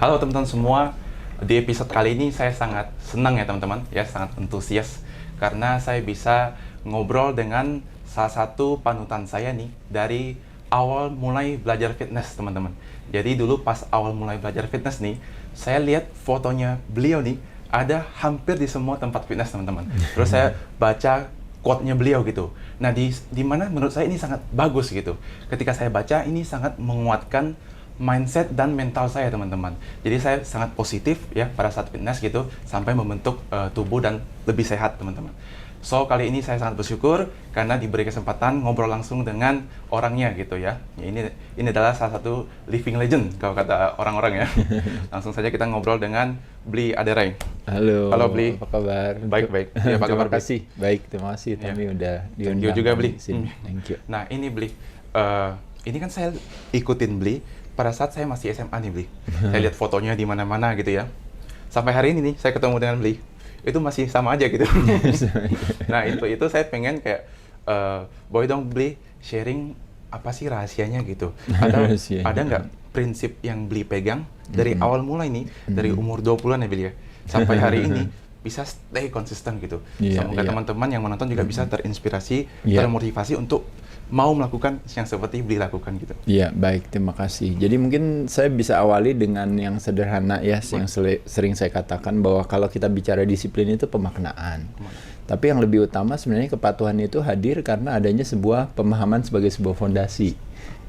Halo teman-teman semua, di episode kali ini saya sangat senang ya teman-teman, ya sangat antusias karena saya bisa ngobrol dengan salah satu panutan saya nih dari awal mulai belajar fitness teman-teman. Jadi dulu pas awal mulai belajar fitness nih, saya lihat fotonya beliau nih ada hampir di semua tempat fitness teman-teman. Terus saya baca quote-nya beliau gitu. Nah di mana menurut saya ini sangat bagus gitu. Ketika saya baca ini sangat menguatkan mindset dan mental saya teman-teman. Jadi saya sangat positif ya pada saat fitness gitu sampai membentuk tubuh dan lebih sehat teman-teman. So kali ini saya sangat bersyukur karena diberi kesempatan ngobrol langsung dengan orangnya gitu ya. Ini adalah salah satu living legend kalau kata orang-orang ya. Langsung saja kita ngobrol dengan Bli Aderai. Halo. Halo Bli. Apa kabar? Baik. Ya, apa kabar? Terima kasih. Baik, terima kasih Tommy udah diundang. Thank you juga Bli. Thank you. Nah ini Bli, ini kan saya ikutin Bli pada saat saya masih SMA nih Bli. Saya lihat fotonya di mana-mana gitu ya. Sampai hari ini nih saya ketemu dengan Bli, itu masih sama aja gitu. Nah itu saya pengen kayak boleh dong Bli sharing apa sih rahasianya gitu. Atau ada nggak prinsip yang Bli pegang dari awal mulai nih, dari umur 20-an ya Bli ya, sampai hari ini bisa stay konsisten gitu. Semoga teman-teman yang menonton juga bisa terinspirasi, termotivasi untuk mau melakukan yang seperti Bli lakukan gitu. Iya, baik, terima kasih. Jadi mungkin saya bisa awali dengan yang sederhana ya, yang sering saya katakan bahwa kalau kita bicara disiplin itu pemaknaan. Tapi yang lebih utama sebenarnya kepatuhan itu hadir karena adanya sebuah pemahaman sebagai sebuah fondasi.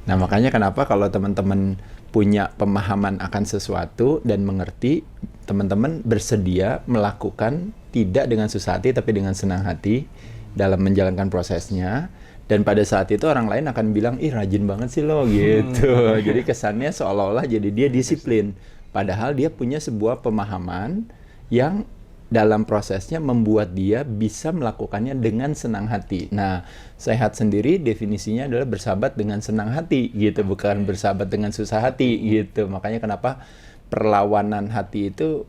Nah, makanya kenapa kalau teman-teman punya pemahaman akan sesuatu dan mengerti, teman-teman bersedia melakukan tidak dengan susah hati tapi dengan senang hati dalam menjalankan prosesnya. Dan pada saat itu orang lain akan bilang, ih rajin banget sih lo gitu. Jadi kesannya seolah-olah jadi dia disiplin. Padahal dia punya sebuah pemahaman yang dalam prosesnya membuat dia bisa melakukannya dengan senang hati. Nah, sehat sendiri definisinya adalah bersahabat dengan senang hati gitu, bukan bersahabat dengan susah hati gitu. Makanya kenapa perlawanan hati itu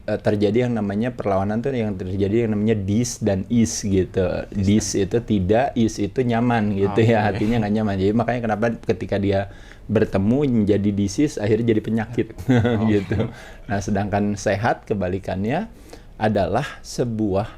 terjadi yang namanya perlawanan tuh yang terjadi yang namanya dis dan is gitu. Dis itu tidak, is itu nyaman gitu ya, hatinya nggak nyaman. Jadi makanya kenapa ketika dia bertemu menjadi disease akhirnya jadi penyakit gitu. Nah, sedangkan sehat kebalikannya adalah sebuah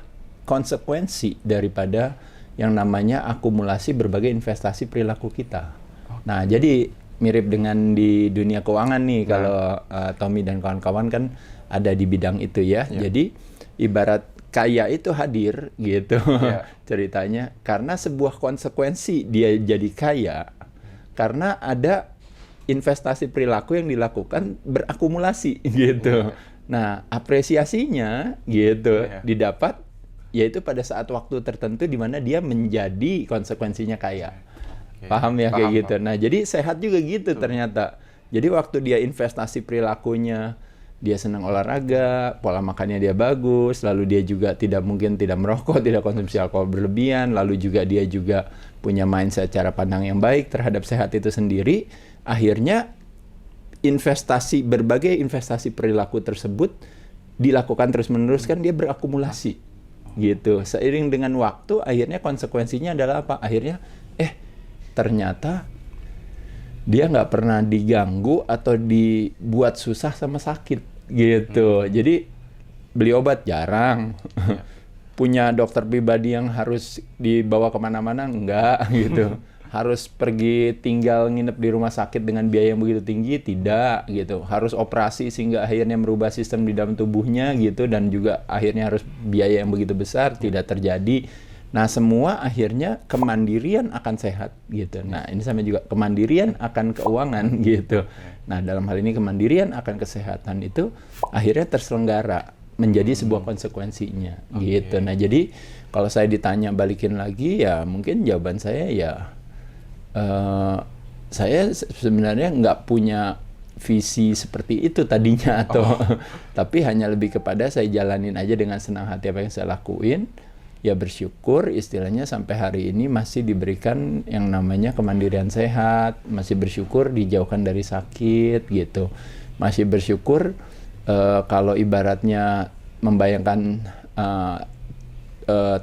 konsekuensi daripada yang namanya akumulasi berbagai investasi perilaku kita. Nah, jadi mirip dengan di dunia keuangan nih kalau Tommy dan kawan-kawan kan ada di bidang itu ya. Jadi ibarat kaya itu hadir gitu ceritanya karena sebuah konsekuensi dia jadi kaya karena ada investasi perilaku yang dilakukan berakumulasi gitu. Nah, apresiasinya gitu didapat yaitu pada saat waktu tertentu di mana dia menjadi konsekuensinya kaya. Paham ya kayak gitu. Nah, jadi sehat juga gitu ternyata. Jadi waktu dia investasi perilakunya, dia senang olahraga, pola makannya dia bagus, lalu dia juga tidak merokok, tidak konsumsi alkohol berlebihan, lalu juga dia juga punya mindset cara pandang yang baik terhadap sehat itu sendiri, akhirnya berbagai investasi perilaku tersebut dilakukan terus-menerus kan dia berakumulasi gitu. Seiring dengan waktu akhirnya konsekuensinya adalah apa? Akhirnya ternyata dia nggak pernah diganggu atau dibuat susah sama sakit gitu. Jadi beli obat jarang. Punya dokter pribadi yang harus dibawa kemana-mana enggak gitu. Harus pergi tinggal nginep di rumah sakit dengan biaya yang begitu tinggi tidak gitu. Harus operasi sehingga akhirnya merubah sistem di dalam tubuhnya gitu dan juga akhirnya harus biaya yang begitu besar tidak terjadi. Nah, semua akhirnya kemandirian akan sehat gitu. Nah, ini sama juga kemandirian akan keuangan gitu. Nah, dalam hal ini kemandirian akan kesehatan itu akhirnya terselenggara menjadi sebuah konsekuensinya gitu. Nah, jadi kalau saya ditanya balikin lagi ya mungkin jawaban saya ya saya sebenarnya nggak punya visi seperti itu tadinya atau tapi hanya lebih kepada saya jalanin aja dengan senang hati apa yang saya lakuin. Ya bersyukur istilahnya sampai hari ini masih diberikan yang namanya kemandirian sehat, masih bersyukur dijauhkan dari sakit gitu, masih bersyukur kalau ibaratnya membayangkan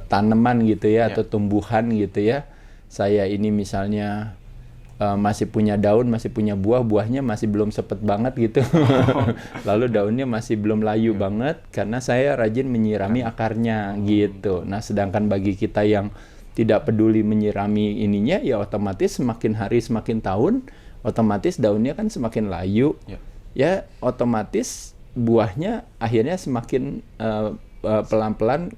tanaman gitu ya atau tumbuhan gitu ya, saya ini misalnya masih punya daun, masih punya buah, buahnya masih belum sepet banget gitu. Lalu daunnya masih belum layu banget karena saya rajin menyirami akarnya gitu. Nah, sedangkan bagi kita yang tidak peduli menyirami ininya, ya otomatis semakin hari semakin tahun, otomatis daunnya kan semakin layu. Ya, otomatis buahnya akhirnya semakin pelan-pelan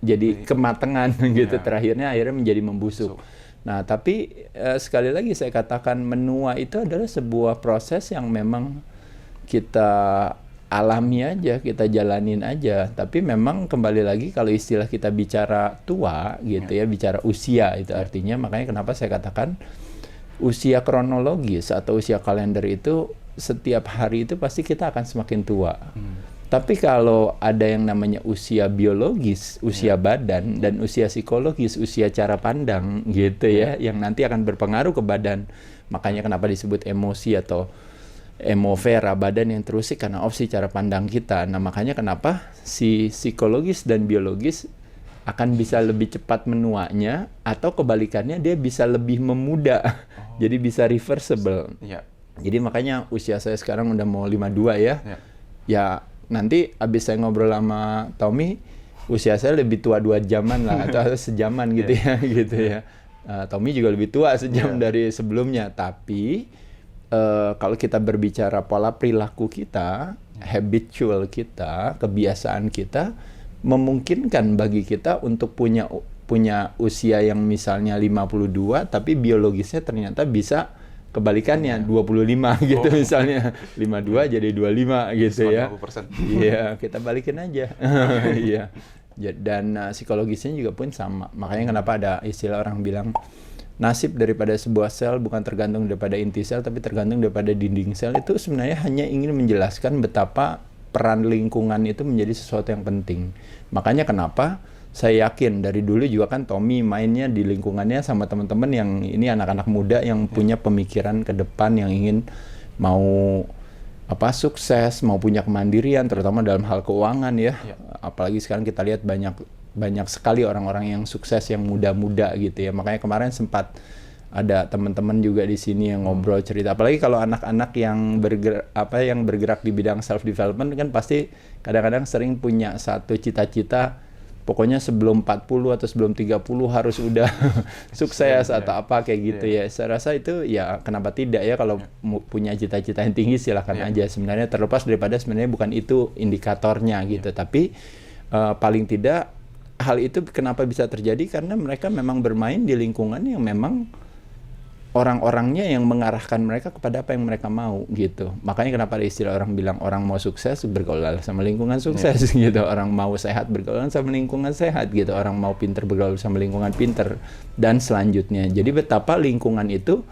jadi kematangan gitu. Terakhirnya akhirnya menjadi membusuk. Nah, tapi sekali lagi saya katakan menua itu adalah sebuah proses yang memang kita alami aja, kita jalanin aja. Tapi memang kembali lagi kalau istilah kita bicara tua gitu ya, bicara usia itu artinya, makanya kenapa saya katakan usia kronologis atau usia kalender itu setiap hari itu pasti kita akan semakin tua. Tapi kalau ada yang namanya usia biologis, usia badan, dan usia psikologis, usia cara pandang gitu ya, yang nanti akan berpengaruh ke badan. Makanya kenapa disebut emosi atau emovera, badan yang terusik karena opsi cara pandang kita. Nah, makanya kenapa si psikologis dan biologis akan bisa lebih cepat menuanya, atau kebalikannya dia bisa lebih memuda. Jadi bisa reversible. Jadi makanya usia saya sekarang udah mau 52 ya. Ya nanti abis saya ngobrol sama Tommy, usia saya lebih tua 2 jaman lah, atau sejaman gitu ya, gitu ya. Tommy juga lebih tua sejam dari sebelumnya. Tapi kalau kita berbicara pola perilaku kita, habitual kita, kebiasaan kita, memungkinkan bagi kita untuk punya usia yang misalnya 52, tapi biologisnya ternyata bisa kebalikannya 25 gitu misalnya 52 jadi 25 gitu ya. Iya, kita balikin aja. Iya. Dan psikologisnya juga pun sama. Makanya kenapa ada istilah orang bilang nasib daripada sebuah sel bukan tergantung daripada inti sel tapi tergantung daripada dinding sel. Itu sebenarnya hanya ingin menjelaskan betapa peran lingkungan itu menjadi sesuatu yang penting. Makanya kenapa saya yakin dari dulu juga kan Tommy mainnya di lingkungannya sama teman-teman yang ini anak-anak muda yang punya pemikiran ke depan, yang ingin mau sukses, mau punya kemandirian terutama dalam hal keuangan ya. Apalagi sekarang kita lihat banyak sekali orang-orang yang sukses yang muda-muda gitu ya. Makanya kemarin sempat ada teman-teman juga di sini yang ngobrol cerita. Apalagi kalau anak-anak yang bergerak di bidang self development kan pasti kadang-kadang sering punya satu cita-cita. Pokoknya sebelum 40 atau sebelum 30 harus udah sukses atau apa kayak gitu ya. Saya rasa itu ya kenapa tidak ya, kalau punya cita-cita yang tinggi silahkan aja. Sebenarnya terlepas daripada sebenarnya bukan itu indikatornya gitu. Tapi paling tidak hal itu kenapa bisa terjadi karena mereka memang bermain di lingkungan yang memang orang-orangnya yang mengarahkan mereka kepada apa yang mereka mau gitu. Makanya kenapa ada istilah orang bilang orang mau sukses bergaul sama lingkungan sukses gitu. Orang mau sehat bergaul sama lingkungan sehat gitu. Orang mau pinter bergaul sama lingkungan pinter dan selanjutnya. Jadi betapa lingkungan itu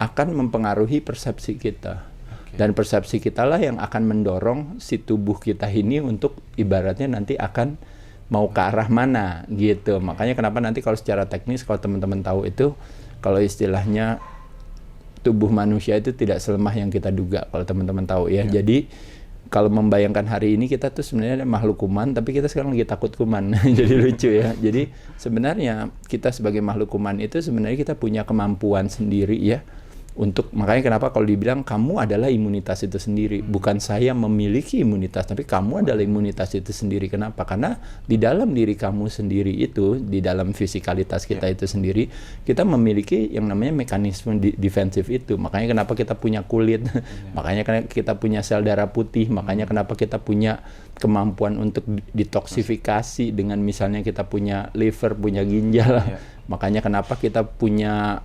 akan mempengaruhi persepsi kita. Dan persepsi kita lah yang akan mendorong si tubuh kita ini untuk ibaratnya nanti akan mau ke arah mana gitu. Makanya kenapa nanti kalau secara teknis kalau teman-teman tahu itu, kalau istilahnya tubuh manusia itu tidak selemah yang kita duga, kalau teman-teman tahu ya. Jadi kalau membayangkan hari ini kita tuh sebenarnya makhluk kuman, tapi kita sekarang lagi takut kuman. Jadi lucu ya. Jadi sebenarnya kita sebagai makhluk kuman itu sebenarnya kita punya kemampuan sendiri ya. Makanya kenapa kalau dibilang kamu adalah imunitas itu sendiri, bukan saya memiliki imunitas, tapi kamu adalah imunitas itu sendiri. Kenapa? Karena di dalam diri kamu sendiri itu, di dalam fisikalitas kita itu sendiri, kita memiliki yang namanya mekanisme defensif itu. Makanya kenapa kita punya kulit, makanya kita punya sel darah putih, makanya kenapa kita punya kemampuan untuk detoksifikasi dengan misalnya kita punya liver, punya ginjal. Makanya kenapa kita punya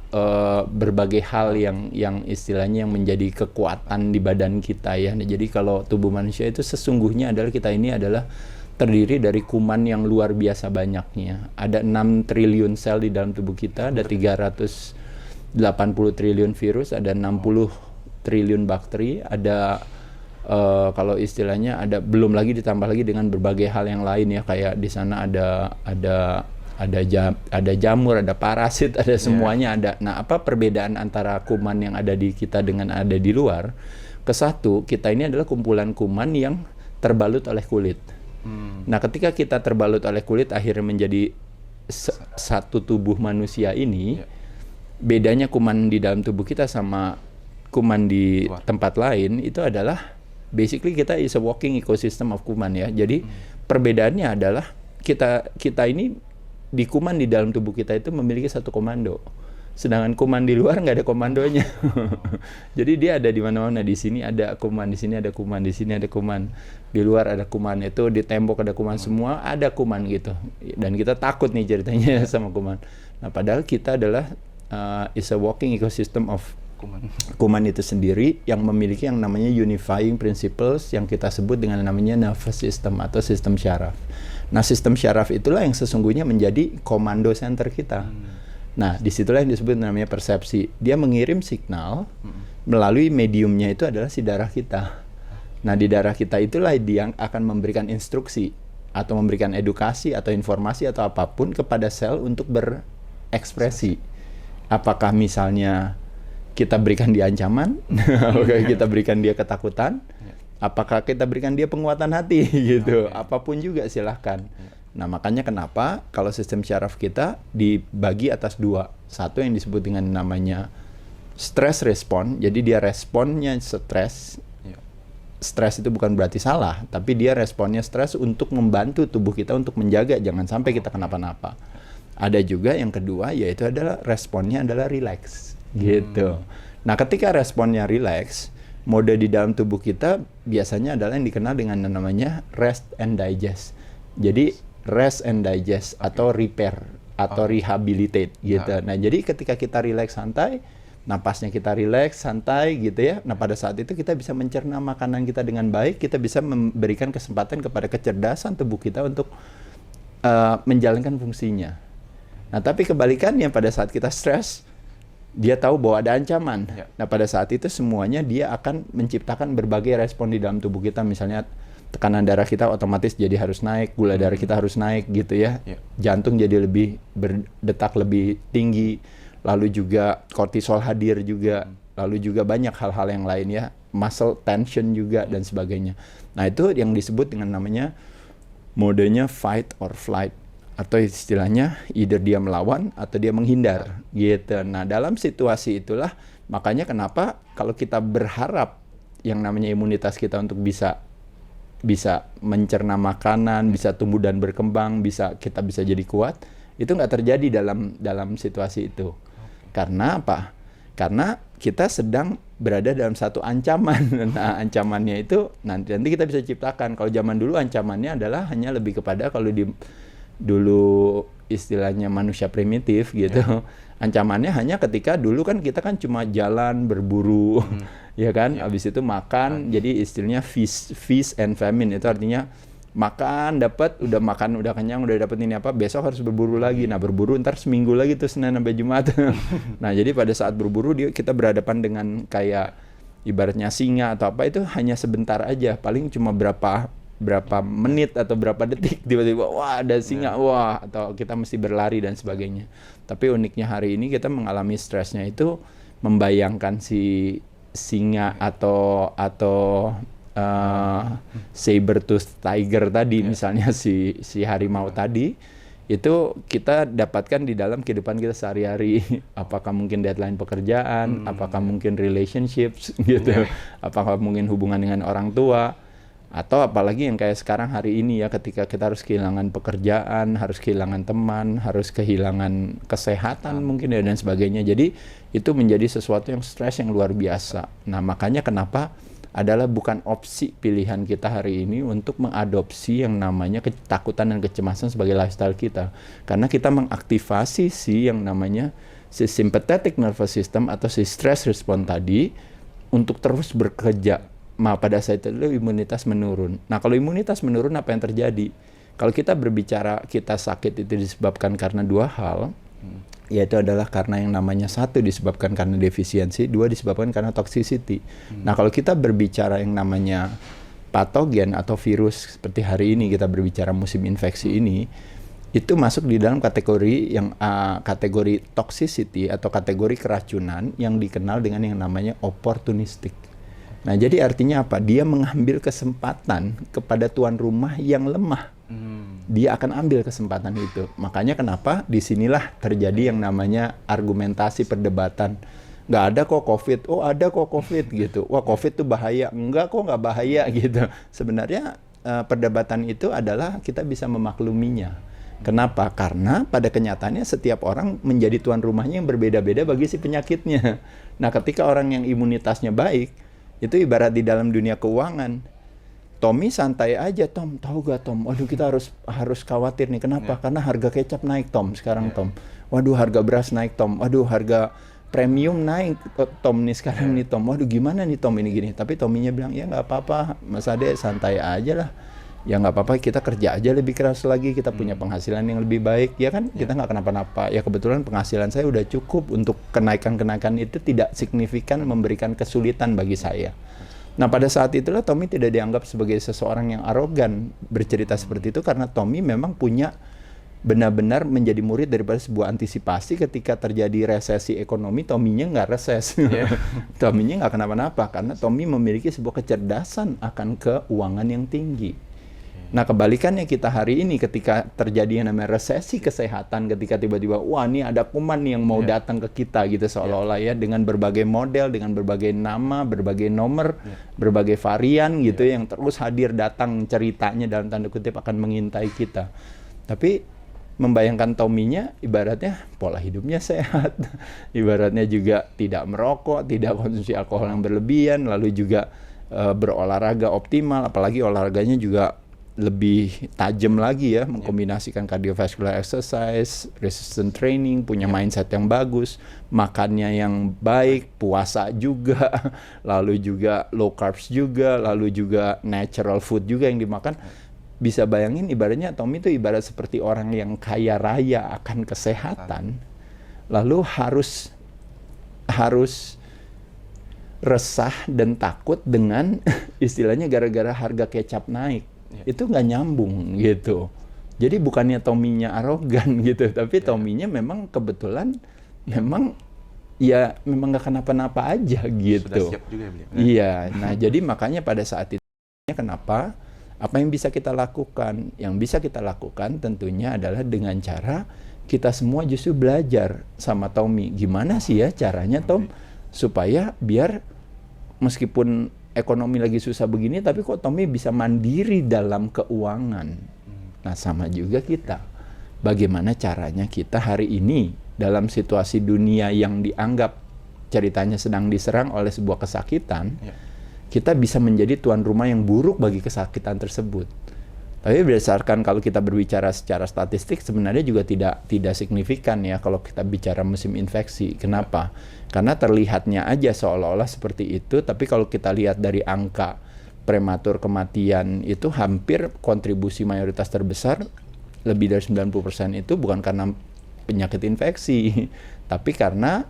berbagai hal yang istilahnya yang menjadi kekuatan di badan kita ya. Nah, jadi kalau tubuh manusia itu sesungguhnya adalah kita ini adalah terdiri dari kuman yang luar biasa banyaknya. Ada 6 triliun sel di dalam tubuh kita, ada 380 triliun virus, ada 60 triliun bakteri, ada kalau istilahnya ada belum lagi ditambah lagi dengan berbagai hal yang lain ya, kayak di sana ada jamur, ada parasit, ada semuanya ada. Nah, apa perbedaan antara kuman yang ada di kita dengan ada di luar? Kesatu, kita ini adalah kumpulan kuman yang terbalut oleh kulit. Nah, ketika kita terbalut oleh kulit akhirnya menjadi satu tubuh manusia ini, bedanya kuman di dalam tubuh kita sama kuman di Luar. tempat lain itu adalah basically kita is a walking ecosystem of kuman ya. Jadi perbedaannya adalah kita ini di kuman di dalam tubuh kita itu memiliki satu komando. Sedangkan kuman di luar nggak ada komandonya. Jadi dia ada di mana-mana. Di sini ada kuman, di sini ada kuman, di sini ada kuman. Di luar ada kuman, itu di tembok ada kuman, semua ada kuman gitu. Dan kita takut nih ceritanya sama kuman. Nah, padahal kita adalah is a walking ecosystem of kuman itu sendiri yang memiliki yang namanya unifying principles yang kita sebut dengan namanya nervous system atau sistem syaraf. Nah, sistem syaraf itulah yang sesungguhnya menjadi komando center kita. Nah, disitulah yang disebut namanya persepsi. Dia mengirim signal melalui mediumnya itu adalah si darah kita. Nah, di darah kita itulah dia yang akan memberikan instruksi atau memberikan edukasi atau informasi atau apapun kepada sel untuk berekspresi. Apakah misalnya kita berikan dia ancaman, apakah kita berikan dia ketakutan, apakah kita berikan dia penguatan hati gitu. Apapun juga silahkan. Nah, makanya kenapa kalau sistem syaraf kita dibagi atas dua. Satu yang disebut dengan namanya stress response. Jadi dia responnya stres. Stres itu bukan berarti salah, tapi dia responnya stres untuk membantu tubuh kita untuk menjaga jangan sampai kita kenapa-napa. Ada juga yang kedua, yaitu adalah responnya adalah relax gitu. Nah, ketika responnya relax, mode di dalam tubuh kita biasanya adalah yang dikenal dengan namanya rest and digest. Jadi rest and digest atau repair atau rehabilitate gitu. Nah, jadi ketika kita relax santai, napasnya kita relax santai gitu ya. Nah, pada saat itu kita bisa mencerna makanan kita dengan baik, kita bisa memberikan kesempatan kepada kecerdasan tubuh kita untuk menjalankan fungsinya. Nah, tapi kebalikannya pada saat kita stres, dia tahu bahwa ada ancaman. Nah, pada saat itu semuanya dia akan menciptakan berbagai respon di dalam tubuh kita. Misalnya tekanan darah kita otomatis jadi harus naik, gula darah kita harus naik gitu ya. Jantung jadi lebih berdetak lebih tinggi, lalu juga kortisol hadir juga, lalu juga banyak hal-hal yang lain ya, muscle tension juga dan sebagainya. Nah, itu yang disebut dengan namanya modenya fight or flight, atau istilahnya either dia melawan atau dia menghindar gitu. Nah, dalam situasi itulah makanya kenapa kalau kita berharap yang namanya imunitas kita untuk bisa mencerna makanan, bisa tumbuh dan berkembang, kita bisa jadi kuat, itu nggak terjadi dalam situasi itu. Karena apa? Karena kita sedang berada dalam satu ancaman. Nah, ancamannya itu nanti kita bisa ciptakan. Kalau zaman dulu ancamannya adalah hanya lebih kepada kalau dulu istilahnya manusia primitif gitu. Ancamannya hanya ketika dulu kan kita kan cuma jalan berburu, ya kan, habis itu makan, jadi istilahnya feast and famine, itu artinya makan udah makan udah kenyang udah dapet ini apa, besok harus berburu lagi. Nah, berburu ntar seminggu lagi tuh Senin sampai Jumat. Nah, jadi pada saat berburu kita berhadapan dengan kayak ibaratnya singa atau apa, itu hanya sebentar aja, paling cuma berapa menit atau berapa detik tiba-tiba wah ada singa, wah, atau kita mesti berlari dan sebagainya. Tapi uniknya hari ini kita mengalami stresnya itu membayangkan si singa atau saber-tooth tiger tadi, misalnya si harimau tadi, itu kita dapatkan di dalam kehidupan kita sehari-hari. Apakah mungkin deadline pekerjaan, apakah mungkin relationships gitu, apakah mungkin hubungan dengan orang tua, atau apalagi yang kayak sekarang hari ini ya, ketika kita harus kehilangan pekerjaan, harus kehilangan teman, harus kehilangan kesehatan mungkin ya dan sebagainya. Jadi itu menjadi sesuatu yang stres yang luar biasa. Nah, makanya kenapa adalah bukan opsi pilihan kita hari ini untuk mengadopsi yang namanya ketakutan dan kecemasan sebagai lifestyle kita. Karena kita mengaktifasi yang namanya si sympathetic nervous system atau si stress response tadi untuk terus bekerja. Nah, pada saat itu imunitas menurun. Nah, kalau imunitas menurun apa yang terjadi? Kalau kita berbicara kita sakit itu disebabkan karena dua hal, yaitu adalah karena yang namanya satu disebabkan karena defisiensi, dua disebabkan karena toxicity. Nah, kalau kita berbicara yang namanya patogen atau virus seperti hari ini kita berbicara musim infeksi ini, itu masuk di dalam kategori yang kategori toxicity atau kategori keracunan yang dikenal dengan yang namanya opportunistic. Nah, jadi artinya apa? Dia mengambil kesempatan kepada tuan rumah yang lemah. Dia akan ambil kesempatan itu. Makanya kenapa disinilah terjadi yang namanya argumentasi perdebatan. Nggak ada kok COVID, oh ada kok COVID gitu. Wah COVID tuh bahaya, enggak kok nggak bahaya gitu. Sebenarnya perdebatan itu adalah kita bisa memakluminya. Kenapa? Karena pada kenyataannya setiap orang menjadi tuan rumahnya yang berbeda-beda bagi si penyakitnya. Nah ketika orang yang imunitasnya baik, itu ibarat di dalam dunia keuangan. Tommy santai aja, Tom. Tahu gak, Tom? Waduh, kita harus khawatir nih. Kenapa? Karena harga kecap naik, Tom. Sekarang, Tom. Waduh, harga beras naik, Tom. Waduh, harga premium naik, Tom nih sekarang nih, Tom. Waduh, gimana nih, Tom ini gini? Tapi Tommynya bilang, ya nggak apa-apa, Mas Ade, santai aja lah. Ya nggak apa-apa, kita kerja aja lebih keras lagi. Kita punya penghasilan yang lebih baik, ya kan? Kita nggak kenapa-napa. Ya kebetulan penghasilan saya udah cukup untuk kenaikan-kenaikan itu tidak signifikan memberikan kesulitan bagi saya. Nah pada saat itulah Tommy tidak dianggap sebagai seseorang yang arogan bercerita seperti itu karena Tommy memang punya benar-benar menjadi murid daripada sebuah antisipasi ketika terjadi resesi ekonomi. Tommy-nya nggak reses, Tommy-nya nggak kenapa-napa karena Tommy memiliki sebuah kecerdasan akan keuangan yang tinggi. Nah kebalikannya kita hari ini ketika terjadi yang namanya resesi kesehatan, ketika tiba-tiba wah ini ada kuman yang mau datang ke kita gitu seolah-olah ya dengan berbagai model, dengan berbagai nama, berbagai nomor, berbagai varian gitu yang terus hadir datang ceritanya dalam tanda kutip akan mengintai kita. Tapi membayangkan Tommy-nya ibaratnya pola hidupnya sehat, ibaratnya juga tidak merokok, tidak konsumsi alkohol yang berlebihan, lalu juga berolahraga optimal, apalagi olahraganya juga lebih tajam lagi ya, mengkombinasikan cardiovascular exercise, resistance training, punya mindset yang bagus, makannya yang baik, puasa juga, lalu juga low carbs juga, lalu juga natural food juga yang dimakan. Bisa bayangin ibaratnya Tommy itu ibarat seperti orang yang kaya raya akan kesehatan, lalu harus resah dan takut dengan istilahnya gara-gara harga kecap naik. Itu nggak nyambung gitu. Jadi bukannya Tommy-nya arogan gitu, tapi Tommy-nya memang kebetulan memang nggak kenapa-napa aja gitu. Sudah siap juga ya beliau. Iya, nah jadi makanya pada saat itu kenapa? Apa yang bisa kita lakukan? Yang bisa kita lakukan tentunya adalah dengan cara kita semua justru belajar sama Tommy. Gimana sih ya caranya Tom supaya biar meskipun ekonomi lagi susah begini, tapi kok Tommy bisa mandiri dalam keuangan. Nah sama juga kita. Bagaimana caranya kita hari ini dalam situasi dunia yang dianggap ceritanya sedang diserang oleh sebuah kesakitan, kita bisa menjadi tuan rumah yang buruk bagi kesakitan tersebut. Tapi berdasarkan kalau kita berbicara secara statistik sebenarnya juga tidak signifikan ya kalau kita bicara musim infeksi. Kenapa? Karena terlihatnya aja seolah-olah seperti itu, tapi kalau kita lihat dari angka prematur kematian itu hampir kontribusi mayoritas terbesar lebih dari 90% itu bukan karena penyakit infeksi, tapi karena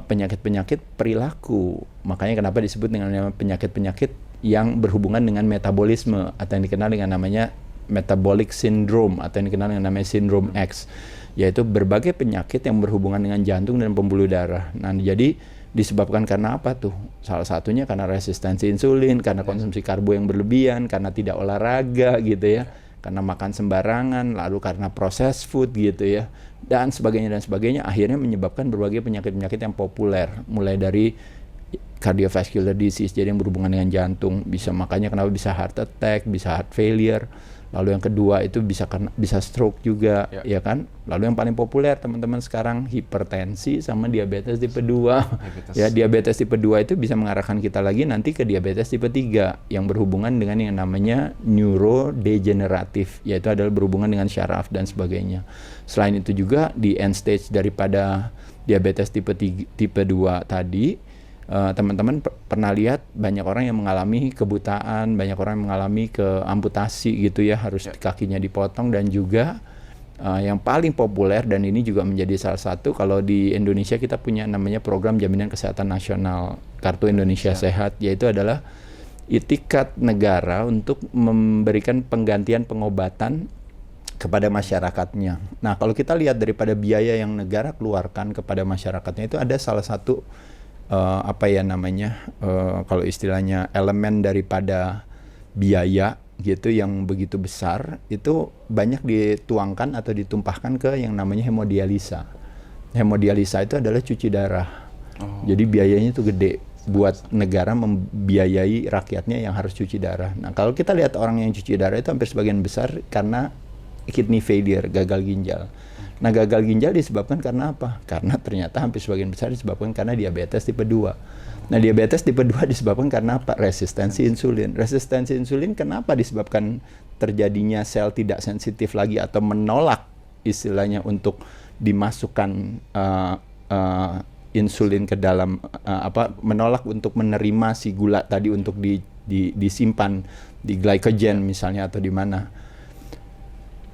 penyakit-penyakit perilaku. Makanya kenapa disebut dengan penyakit-penyakit yang berhubungan dengan metabolisme atau yang dikenal dengan namanya metabolic syndrome atau yang dikenal dengan namanya syndrome X, yaitu berbagai penyakit yang berhubungan dengan jantung dan pembuluh darah. Nah, jadi disebabkan karena apa tuh? Salah satunya karena resistensi insulin, karena konsumsi karbo yang berlebihan, karena tidak olahraga gitu ya, karena makan sembarangan, lalu karena processed food gitu ya, dan sebagainya, akhirnya menyebabkan berbagai penyakit-penyakit yang populer, mulai dari cardiovascular disease, jadi yang berhubungan dengan jantung, makanya kenapa bisa heart attack, bisa heart failure, lalu yang kedua itu bisa stroke juga, ya kan? Lalu yang paling populer teman-teman sekarang hipertensi sama diabetes tipe 2. Ya, diabetes tipe 2 itu bisa mengarahkan kita lagi nanti ke diabetes tipe 3 yang berhubungan dengan yang namanya neurodegeneratif, yaitu adalah berhubungan dengan syaraf dan sebagainya. Selain itu juga di end stage daripada diabetes tipe 2 tadi, teman-teman pernah lihat banyak orang yang mengalami kebutaan, banyak orang yang mengalami keamputasi gitu ya, harus kakinya dipotong, dan juga yang paling populer dan ini juga menjadi salah satu, kalau di Indonesia kita punya namanya program jaminan kesehatan nasional Kartu Indonesia Sehat, yaitu adalah itikat negara untuk memberikan penggantian pengobatan kepada masyarakatnya. Nah, kalau kita lihat daripada biaya yang negara keluarkan kepada masyarakatnya itu ada salah satu kalau istilahnya elemen daripada biaya gitu yang begitu besar itu banyak dituangkan atau ditumpahkan ke yang namanya hemodialisa. Hemodialisa itu adalah cuci darah. Jadi biayanya itu gede buat negara membiayai rakyatnya yang harus cuci darah. Nah, kalau kita lihat orang yang cuci darah itu hampir sebagian besar karena kidney failure, gagal ginjal. Nah, gagal ginjal disebabkan karena apa? Karena ternyata hampir sebagian besar disebabkan karena diabetes tipe 2. Nah, diabetes tipe 2 disebabkan karena apa? Resistensi insulin. Resistensi insulin kenapa disebabkan terjadinya sel tidak sensitif lagi atau menolak istilahnya untuk dimasukkan insulin ke dalam menolak untuk menerima si gula tadi untuk disimpan di glycogen misalnya atau di mana.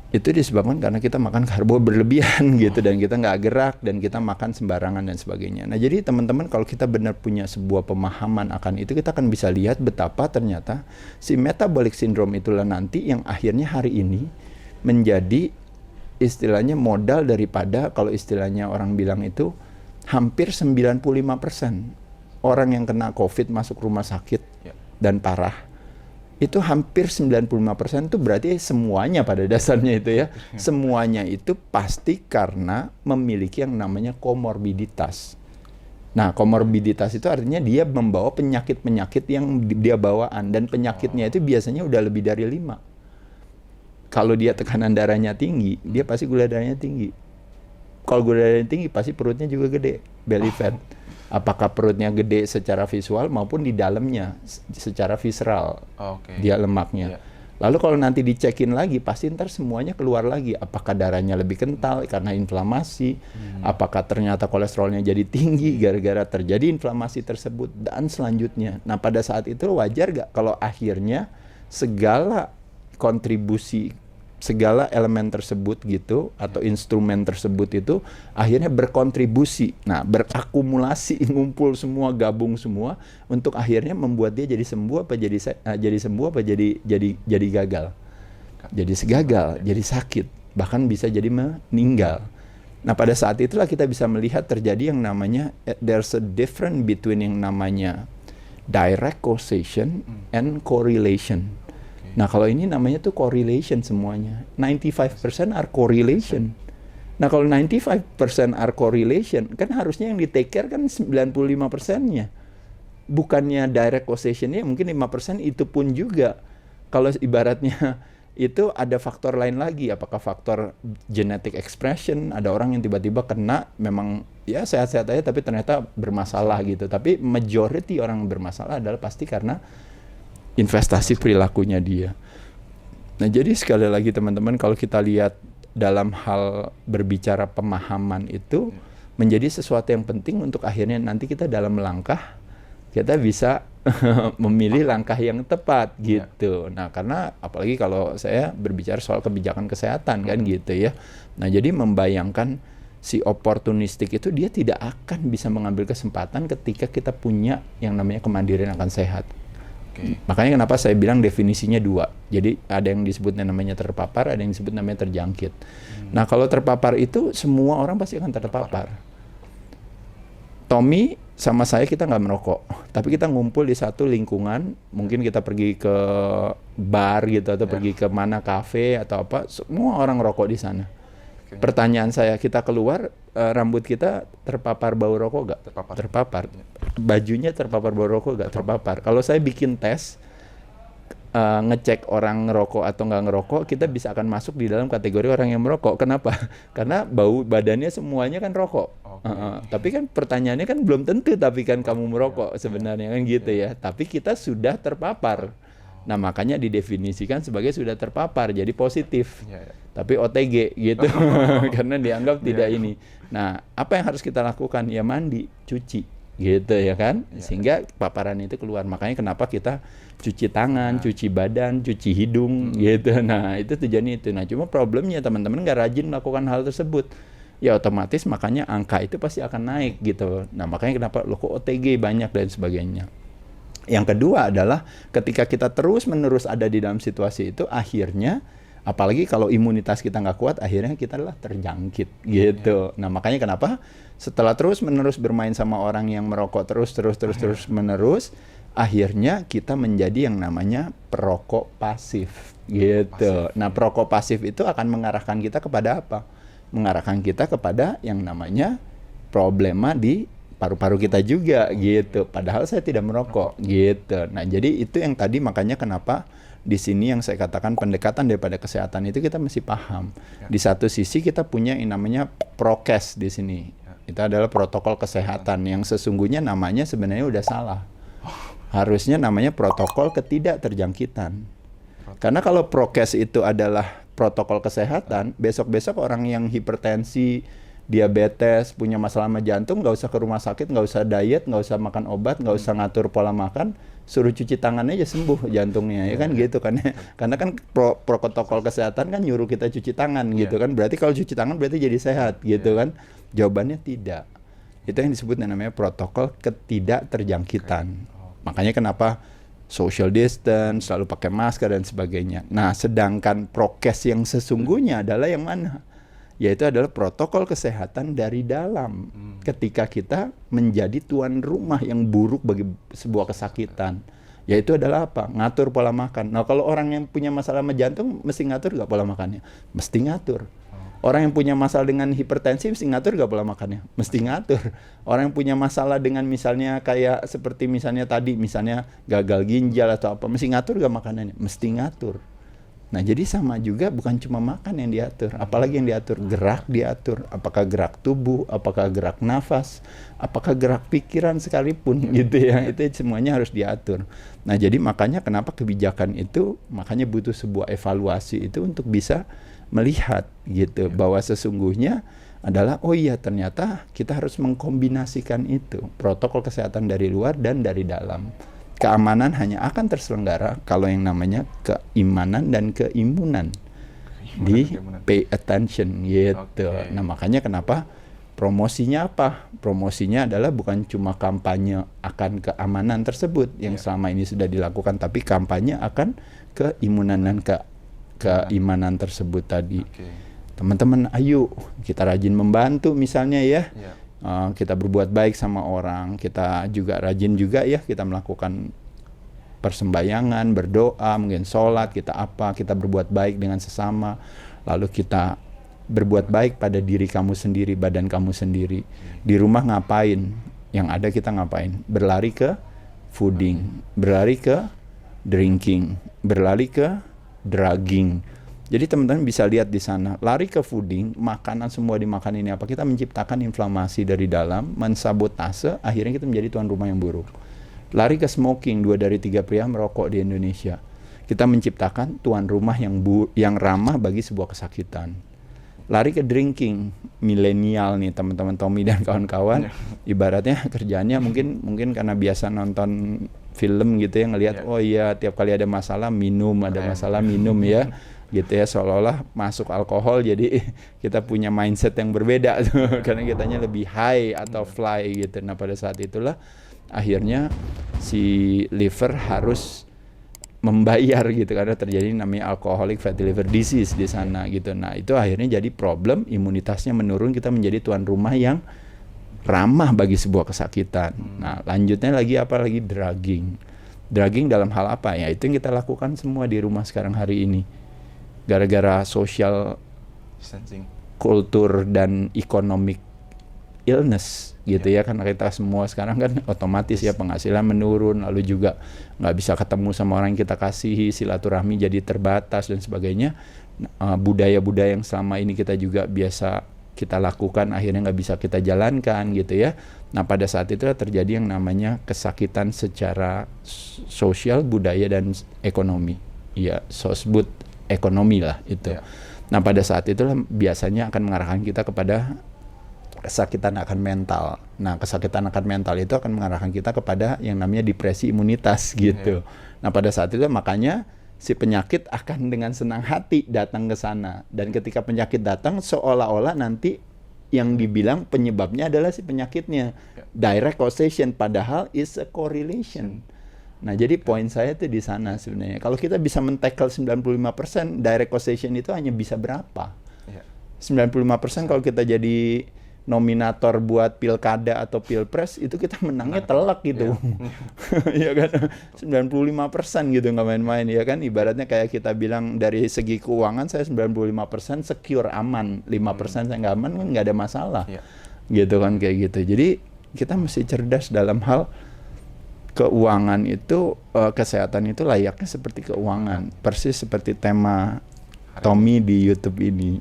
Itu disebabkan karena kita makan karbo berlebihan gitu dan kita nggak gerak dan kita makan sembarangan dan sebagainya. Nah, jadi teman-teman kalau kita benar punya sebuah pemahaman akan itu, kita akan bisa lihat betapa ternyata si metabolic syndrome itulah nanti yang akhirnya hari ini menjadi istilahnya modal daripada, kalau istilahnya orang bilang itu hampir 95% orang yang kena COVID masuk rumah sakit dan parah. Itu hampir 95% itu berarti semuanya pada dasarnya itu ya. Semuanya itu pasti karena memiliki yang namanya komorbiditas. Nah, komorbiditas itu artinya dia membawa penyakit-penyakit yang dia bawaan. Dan penyakitnya itu biasanya udah lebih dari 5. Kalau dia tekanan darahnya tinggi, dia pasti gula darahnya tinggi. Kalau gula darahnya tinggi, pasti perutnya juga gede, belly fat. Apakah perutnya gede secara visual maupun di dalamnya secara visceral, dia lemaknya. Lalu kalau nanti dicekin lagi, pasti ntar semuanya keluar lagi. Apakah darahnya lebih kental karena inflamasi, apakah ternyata kolesterolnya jadi tinggi gara-gara terjadi inflamasi tersebut, dan selanjutnya. Nah, pada saat itu wajar gak kalau akhirnya segala kontribusi, segala elemen tersebut gitu atau instrumen tersebut itu akhirnya berkontribusi, nah berakumulasi, ngumpul semua, gabung semua untuk akhirnya membuat dia jadi sembuh apa jadi sembuh apa jadi gagal, jadi segagal, jadi sakit, bahkan bisa jadi meninggal. Nah, pada saat itulah kita bisa melihat terjadi yang namanya there's a difference between yang namanya direct causation and correlation. Nah, kalau ini namanya tuh correlation semuanya. 95% are correlation. Nah, kalau 95% are correlation, kan harusnya yang di take care kan 95%-nya. Bukannya direct causation-nya mungkin 5% itu pun juga. Kalau ibaratnya itu ada faktor lain lagi. Apakah faktor genetic expression, ada orang yang tiba-tiba kena memang ya sehat-sehat aja tapi ternyata bermasalah gitu. Tapi majority orang bermasalah adalah pasti karena investasi perilakunya dia. Nah, jadi sekali lagi teman-teman, kalau kita lihat dalam hal berbicara pemahaman itu menjadi sesuatu yang penting untuk akhirnya nanti kita dalam melangkah, kita bisa memilih langkah yang tepat gitu. Nah, karena apalagi kalau saya berbicara soal kebijakan kesehatan kan gitu ya. Nah, jadi membayangkan si oportunistik itu dia tidak akan bisa mengambil kesempatan ketika kita punya yang namanya kemandirian akan sehat. Makanya kenapa saya bilang definisinya 2. Jadi ada yang disebut namanya terpapar, ada yang disebut namanya terjangkit. Nah, kalau terpapar itu semua orang pasti akan terpapar. Tommy sama saya kita nggak merokok, tapi kita ngumpul di satu lingkungan, mungkin kita pergi ke bar gitu atau pergi ke mana kafe atau apa, semua orang rokok di sana. Pertanyaan saya, kita keluar, rambut kita terpapar bau rokok nggak? Terpapar. Bajunya terpapar bau rokok nggak? Terpapar. Kalau saya bikin tes, ngecek orang ngerokok atau nggak ngerokok, kita bisa akan masuk di dalam kategori orang yang merokok. Kenapa? Karena bau badannya semuanya kan rokok. Tapi kan pertanyaannya kan belum tentu tapi kan kamu merokok sebenarnya kan gitu ya. Tapi kita sudah terpapar. Nah, makanya didefinisikan sebagai sudah terpapar, jadi positif. Tapi OTG gitu, karena dianggap tidak ini. Nah, apa yang harus kita lakukan? Ya mandi, cuci, gitu ya kan? Sehingga paparan itu keluar. Makanya kenapa kita cuci tangan, cuci badan, cuci hidung, gitu. Nah, itu tujuannya itu. Nah, cuma problemnya teman-teman nggak rajin melakukan hal tersebut. Ya otomatis makanya angka itu pasti akan naik gitu. Nah, makanya kenapa lo kok OTG banyak dan sebagainya. Yang kedua adalah ketika kita terus-menerus ada di dalam situasi itu, akhirnya apalagi kalau imunitas kita nggak kuat, akhirnya kita adalah terjangkit gitu. Nah, makanya kenapa setelah terus-menerus bermain sama orang yang merokok terus-menerus, akhirnya kita menjadi yang namanya perokok pasif gitu. Nah, perokok pasif itu akan mengarahkan kita kepada apa? Mengarahkan kita kepada yang namanya problema di paru-paru kita juga gitu. Padahal saya tidak merokok gitu. Nah, jadi itu yang tadi makanya kenapa di sini yang saya katakan pendekatan daripada kesehatan itu kita mesti paham. Di satu sisi kita punya yang namanya prokes di sini. Itu adalah protokol kesehatan yang sesungguhnya namanya sebenarnya udah salah. Harusnya namanya protokol ketidakterjangkitan. Karena kalau prokes itu adalah protokol kesehatan, besok-besok orang yang hipertensi, diabetes, punya masalah sama jantung, nggak usah ke rumah sakit, nggak usah diet, nggak usah makan obat, nggak usah ngatur pola makan, suruh cuci tangan aja sembuh jantungnya, ya kan gitu kan ya. Karena kan protokol kesehatan kan nyuruh kita cuci tangan gitu kan, berarti kalau cuci tangan berarti jadi sehat gitu kan. Jawabannya tidak. Itu yang disebut namanya protokol ketidakterjangkitan. Makanya kenapa social distance, selalu pakai masker dan sebagainya. Nah, sedangkan prokes yang sesungguhnya adalah yang mana? Yaitu adalah protokol kesehatan dari dalam. Ketika kita menjadi tuan rumah yang buruk bagi sebuah kesakitan. Yaitu adalah apa? Ngatur pola makan. Nah, kalau orang yang punya masalah sama jantung, mesti ngatur nggak pola makannya? Mesti ngatur. Orang yang punya masalah dengan hipertensi mesti ngatur gak pola makannya? Mesti ngatur. Orang yang punya masalah dengan misalnya kayak seperti misalnya tadi, misalnya gagal ginjal atau apa, mesti ngatur gak makanannya? Mesti ngatur. Nah, jadi sama juga bukan cuma makan yang diatur, apalagi yang diatur, gerak diatur, apakah gerak tubuh, apakah gerak nafas, apakah gerak pikiran sekalipun gitu ya, itu semuanya harus diatur. Nah, jadi makanya kenapa kebijakan itu, makanya butuh sebuah evaluasi itu untuk bisa melihat gitu bahwa sesungguhnya adalah oh iya ternyata kita harus mengkombinasikan itu protokol kesehatan dari luar dan dari dalam. Keamanan hanya akan terselenggara kalau yang namanya keimanan dan keimunan di pay attention gitu. Nah, makanya kenapa promosinya apa? Promosinya adalah bukan cuma kampanye akan keamanan tersebut yang selama ini sudah dilakukan, tapi kampanye akan keimunan dan keimanan tersebut tadi. Teman-teman, ayo kita rajin membantu misalnya ya. Kita berbuat baik sama orang, kita juga rajin juga ya, kita melakukan persembahyangan, berdoa, mungkin sholat, kita berbuat baik dengan sesama, lalu kita berbuat baik pada diri kamu sendiri, badan kamu sendiri. Di rumah ngapain? Yang ada kita ngapain? Berlari ke fooding, berlari ke drinking, berlari ke drugging. Jadi teman-teman bisa lihat di sana, lari ke fooding, makanan semua dimakan ini apa? Kita menciptakan inflamasi dari dalam, mensabotase, akhirnya kita menjadi tuan rumah yang buruk. Lari ke smoking, 2 dari 3 pria merokok di Indonesia. Kita menciptakan tuan rumah yang ramah bagi sebuah kesakitan. Lari ke drinking, milenial nih teman-teman Tommy dan kawan-kawan, ibaratnya kerjaannya mungkin karena biasa nonton film gitu ya, ngelihat oh iya tiap kali ada masalah minum ya. Gitu ya, seolah-olah masuk alkohol jadi kita punya mindset yang berbeda tuh, karena kitanya lebih high atau fly gitu. Nah, pada saat itulah akhirnya si liver harus membayar gitu, karena terjadi namanya alcoholic fatty liver disease di sana gitu. Nah, itu akhirnya jadi problem, imunitasnya menurun, kita menjadi tuan rumah yang ramah bagi sebuah kesakitan. Nah, lanjutnya lagi apa lagi? Drugging dalam hal apa? Ya itu yang kita lakukan semua di rumah sekarang hari ini. Gara-gara social kultur dan economic illness gitu ya, karena kita semua sekarang kan otomatis ya penghasilan menurun, lalu juga nggak bisa ketemu sama orang yang kita kasihi, silaturahmi jadi terbatas dan sebagainya. Budaya-budaya yang selama ini kita juga biasa kita lakukan akhirnya nggak bisa kita jalankan gitu ya. Nah, pada saat itu terjadi yang namanya kesakitan secara sosial, budaya dan ekonomi. Ya, sosbud ekonomi lah itu. Nah, pada saat itulah biasanya akan mengarahkan kita kepada kesakitan akan mental. Nah, kesakitan akan mental itu akan mengarahkan kita kepada yang namanya depresi imunitas gitu. Nah, pada saat itu makanya si penyakit akan dengan senang hati datang ke sana. Dan ketika penyakit datang seolah-olah nanti yang dibilang penyebabnya adalah si penyakitnya. Direct causation, padahal is a correlation. Nah, jadi poin saya tuh di sana sebenarnya. Kalau kita bisa men-tackle 95%, direct causation itu hanya bisa berapa? 95% kalau kita jadi nominator buat pilkada atau pilpres itu kita menangnya telak gitu. Ya kan 95% gitu nggak main-main ya kan, ibaratnya kayak kita bilang dari segi keuangan saya 95% secure aman, 5% saya nggak aman kan nggak ada masalah. Gitu kan kayak gitu. Jadi kita mesti cerdas dalam hal keuangan itu, kesehatan itu layaknya seperti keuangan, persis seperti tema Tommy di YouTube ini.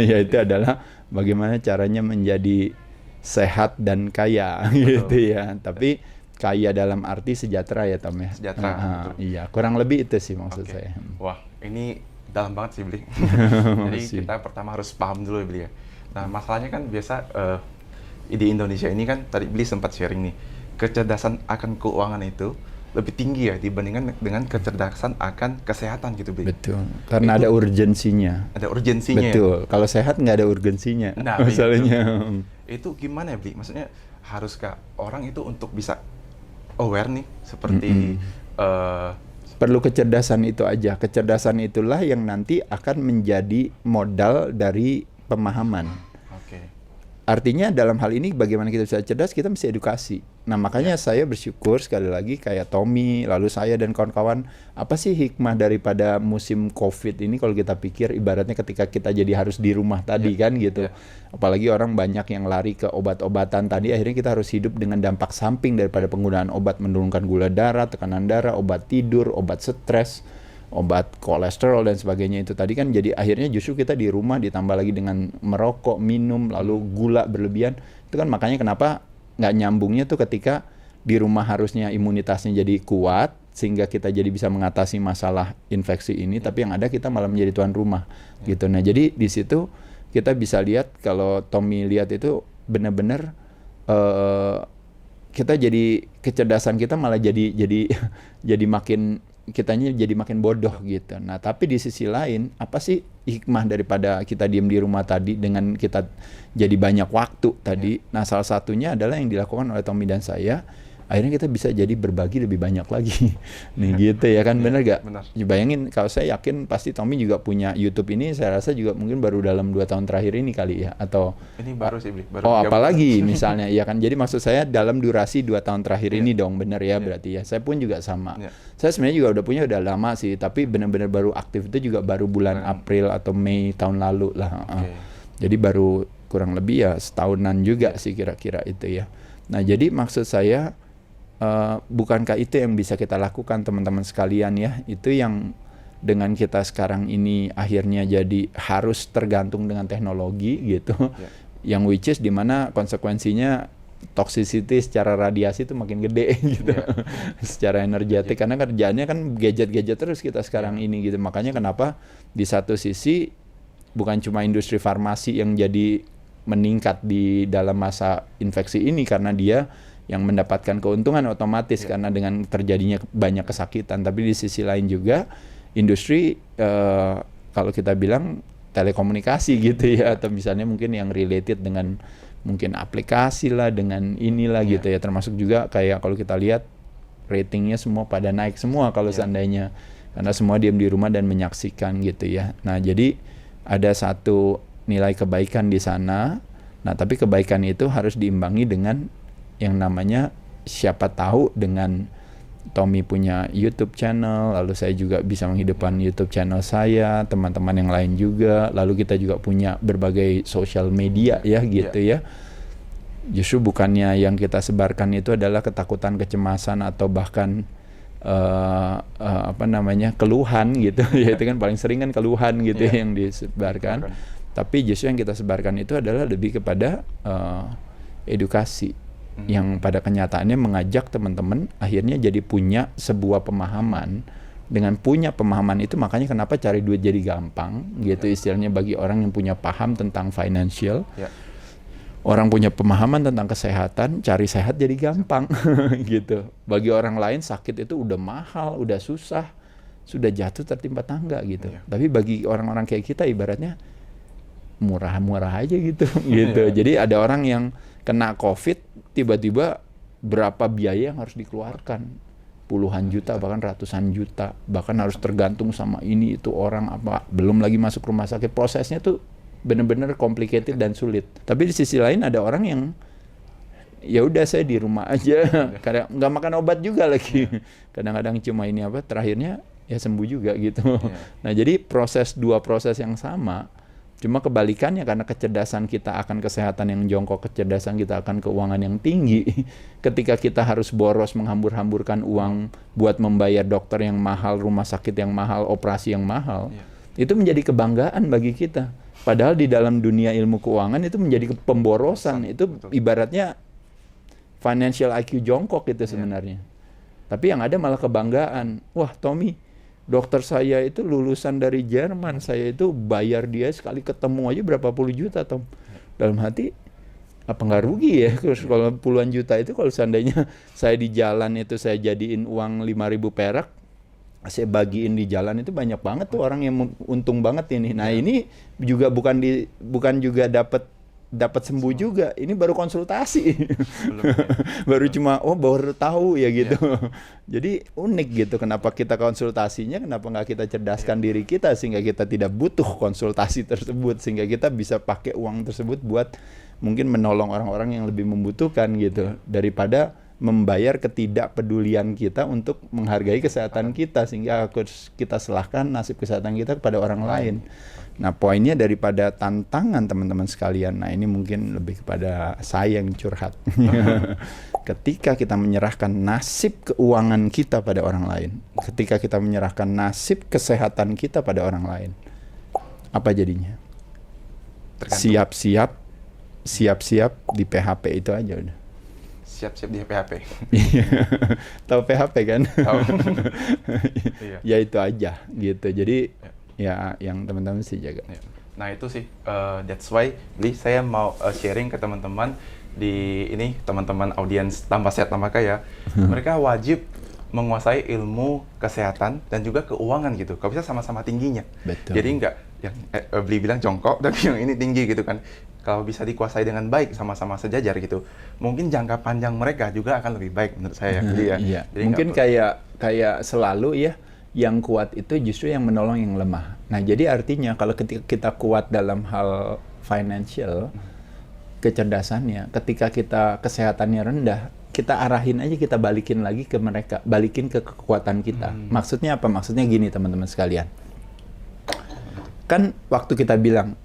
Yaitu adalah bagaimana caranya menjadi sehat dan kaya gitu ya. Tapi kaya dalam arti sejahtera ya Tom ya. Sejahtera. Iya, kurang lebih itu sih maksud saya. Wah, ini dalam banget sih Bli. Jadi kita pertama harus paham dulu ya Bli ya. Nah, masalahnya kan biasa di Indonesia ini kan tadi Bli sempat sharing nih, kecerdasan akan keuangan itu lebih tinggi ya dibandingkan dengan kecerdasan akan kesehatan gitu, Bli. Betul. Karena itu, ada urgensinya. Ada urgensinya. Betul. Kalau sehat nggak ada urgensinya. Nah, masalahnya. Itu gimana ya, Bli? Maksudnya haruskah orang itu untuk bisa aware nih seperti perlu kecerdasan itu aja. Kecerdasan itulah yang nanti akan menjadi modal dari pemahaman. Artinya dalam hal ini bagaimana kita bisa cerdas, kita mesti edukasi. Nah makanya saya bersyukur sekali lagi kayak Tommy, lalu saya dan kawan-kawan, apa sih hikmah daripada musim COVID ini kalau kita pikir ibaratnya ketika kita jadi harus di rumah tadi kan gitu. Apalagi orang banyak yang lari ke obat-obatan tadi, akhirnya kita harus hidup dengan dampak samping daripada penggunaan obat menurunkan gula darah, tekanan darah, obat tidur, obat stres, obat kolesterol dan sebagainya itu tadi kan, jadi akhirnya justru kita di rumah ditambah lagi dengan merokok, minum, lalu gula berlebihan. Itu kan makanya kenapa nggak nyambungnya tuh ketika di rumah harusnya imunitasnya jadi kuat sehingga kita jadi bisa mengatasi masalah infeksi ini, tapi yang ada kita malah menjadi tuan rumah gitu. Nah jadi di situ kita bisa lihat, kalau Tommy lihat itu benar-benar kita jadi kecerdasan kita malah jadi makin, kitanya jadi makin bodoh gitu. Nah, tapi di sisi lain, apa sih hikmah daripada kita diam di rumah tadi dengan kita jadi banyak waktu tadi? Nah, salah satunya adalah yang dilakukan oleh Tommy dan saya. Akhirnya kita bisa jadi berbagi lebih banyak lagi. Nih gitu ya kan, bener gak? Benar. Bayangin, kalau saya yakin pasti Tommy juga punya YouTube ini, saya rasa juga mungkin baru dalam 2 tahun terakhir ini kali ya, atau ini baru sih, baru. Oh apalagi misalnya ya kan, jadi maksud saya dalam durasi 2 tahun terakhir ini dong, bener ya berarti ya. Saya pun juga sama. Saya sebenarnya juga udah lama sih, tapi benar-benar baru aktif itu juga baru bulan April atau Mei tahun lalu lah. Jadi baru kurang lebih ya setahunan juga sih kira-kira itu ya. Nah jadi maksud saya, bukankah itu yang bisa kita lakukan teman-teman sekalian ya? Itu yang dengan kita sekarang ini akhirnya jadi harus tergantung dengan teknologi gitu. Yang which is dimana konsekuensinya toxicity secara radiasi itu makin gede gitu. Secara energetik, karena kerjaannya kan gadget-gadget terus kita sekarang ini gitu. Makanya kenapa di satu sisi bukan cuma industri farmasi yang jadi meningkat di dalam masa infeksi ini karena dia yang mendapatkan keuntungan otomatis karena dengan terjadinya banyak kesakitan, tapi di sisi lain juga industri kalau kita bilang telekomunikasi gitu ya, atau misalnya mungkin yang related dengan mungkin aplikasi lah, dengan inilah gitu ya, termasuk juga kayak kalau kita lihat ratingnya semua pada naik semua kalau seandainya, karena semua diam di rumah dan menyaksikan gitu ya. Nah jadi ada satu nilai kebaikan di sana. Nah tapi kebaikan itu harus diimbangi dengan yang namanya, siapa tahu dengan Tommy punya YouTube channel, lalu saya juga bisa menghidupkan YouTube channel saya, teman-teman yang lain juga, lalu kita juga punya berbagai sosial media ya gitu ya. Justru bukannya yang kita sebarkan itu adalah ketakutan, kecemasan, atau bahkan keluhan gitu ya, itu kan paling sering kan keluhan gitu yang disebarkan. Tapi justru yang kita sebarkan itu adalah lebih kepada edukasi yang pada kenyataannya mengajak teman-teman akhirnya jadi punya sebuah pemahaman. Dengan punya pemahaman itu makanya kenapa cari duit jadi gampang gitu istilahnya bagi orang yang punya paham tentang financial. Orang punya pemahaman tentang kesehatan, cari sehat jadi gampang gitu. Bagi orang lain sakit itu udah mahal, udah susah, sudah jatuh tertimpa tangga gitu. Tapi bagi orang-orang kayak kita ibaratnya murah-murah aja gitu gitu. Jadi ada orang yang kena COVID tiba-tiba berapa biaya yang harus dikeluarkan, puluhan juta bahkan ratusan juta, bahkan harus tergantung sama ini itu orang apa, belum lagi masuk rumah sakit, prosesnya tuh bener-bener complicated dan sulit. Tapi di sisi lain ada orang yang ya udah saya di rumah aja, kadang nggak makan obat juga lagi, kadang-kadang cuma ini apa, terakhirnya ya sembuh juga gitu. Nah jadi dua proses yang sama, cuma kebalikannya karena kecerdasan kita akan kesehatan yang jongkok, kecerdasan kita akan keuangan yang tinggi. Ketika kita harus boros menghambur-hamburkan uang buat membayar dokter yang mahal, rumah sakit yang mahal, operasi yang mahal, itu menjadi kebanggaan bagi kita. Padahal di dalam dunia ilmu keuangan itu menjadi pemborosan, itu ibaratnya financial IQ jongkok itu sebenarnya. Tapi yang ada malah kebanggaan. Wah Tommy, dokter saya itu lulusan dari Jerman, saya itu bayar dia sekali ketemu aja berapa puluh juta Tom. Dalam hati, apa nggak rugi ya? Kalau puluhan juta itu kalau seandainya saya di jalan itu saya jadiin uang 5.000 perak, saya bagiin di jalan itu banyak banget tuh orang yang untung banget ini. Nah ini juga bukan juga dapat sembuh juga, ini baru konsultasi. Baru cuma baru tahu ya gitu. Jadi unik gitu, kenapa kita konsultasinya, kenapa nggak kita cerdaskan diri kita sehingga kita tidak butuh konsultasi tersebut, sehingga kita bisa pakai uang tersebut buat mungkin menolong orang-orang yang lebih membutuhkan gitu, daripada membayar ketidakpedulian kita untuk menghargai kesehatan kita, sehingga kita serahkan nasib kesehatan kita kepada orang lain. Nah poinnya daripada tantangan teman-teman sekalian, nah ini mungkin lebih kepada saya yang curhat. Ketika kita menyerahkan nasib keuangan kita pada orang lain, ketika kita menyerahkan nasib kesehatan kita pada orang lain, apa jadinya? Siap-siap di PHP itu aja udah. Siap-siap di PHP. Tahu PHP kan? Tahu. Ya itu aja gitu. Jadi ya yang teman-teman sih jaga. Nah itu sih, that's why saya mau sharing ke teman-teman di ini, teman-teman audiens Tambah Sehat Tambah Kaya. Mereka wajib menguasai ilmu kesehatan dan juga keuangan gitu. Kalau bisa sama-sama tingginya. Betul. Jadi nggak yang Bli bilang jongkok tapi yang ini tinggi gitu kan. Kalau bisa dikuasai dengan baik, sama-sama sejajar gitu, mungkin jangka panjang mereka juga akan lebih baik menurut saya. Iya. Jadi mungkin kayak selalu ya, yang kuat itu justru yang menolong yang lemah. Nah jadi artinya kalau ketika kita kuat dalam hal financial, kecerdasannya, ketika kita kesehatannya rendah, kita arahin aja, kita balikin lagi ke mereka, balikin ke kekuatan kita. Maksudnya apa? Maksudnya gini teman-teman sekalian. Kan waktu kita bilang,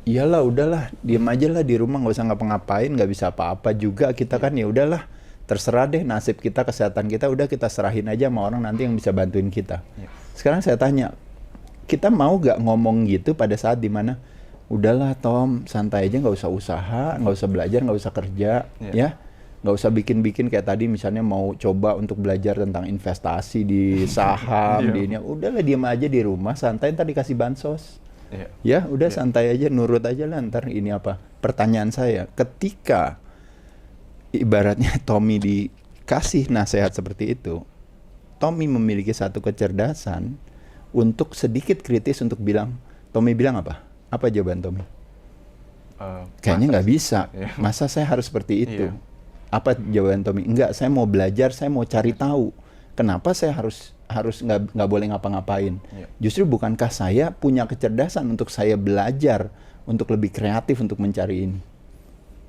iyalah udahlah, diem aja lah di rumah, nggak usah ngapa-ngapain, nggak bisa apa-apa juga, kita kan ya udahlah, terserah deh nasib kita, kesehatan kita, udah kita serahin aja sama orang nanti yang bisa bantuin kita. Sekarang saya tanya, kita mau nggak ngomong gitu pada saat dimana, udahlah Tom, santai aja, nggak usah usaha, nggak usah belajar, nggak usah kerja, ya, nggak usah bikin-bikin kayak tadi misalnya mau coba untuk belajar tentang investasi di saham, di ini, udahlah diem aja di rumah, santai, ntar dikasih bansos. Ya udah santai aja, nurut aja lah, ntar ini apa. Pertanyaan saya, ketika ibaratnya Tommy dikasih nasihat seperti itu, Tommy memiliki satu kecerdasan untuk sedikit kritis untuk bilang, Tommy bilang apa? Apa jawaban Tommy? Kayaknya nggak bisa. Masa saya harus seperti itu? Apa jawaban Tommy? Enggak, saya mau belajar, saya mau cari tahu. Kenapa saya harus nggak boleh ngapa-ngapain? Justru bukankah saya punya kecerdasan untuk saya belajar untuk lebih kreatif untuk mencari ini?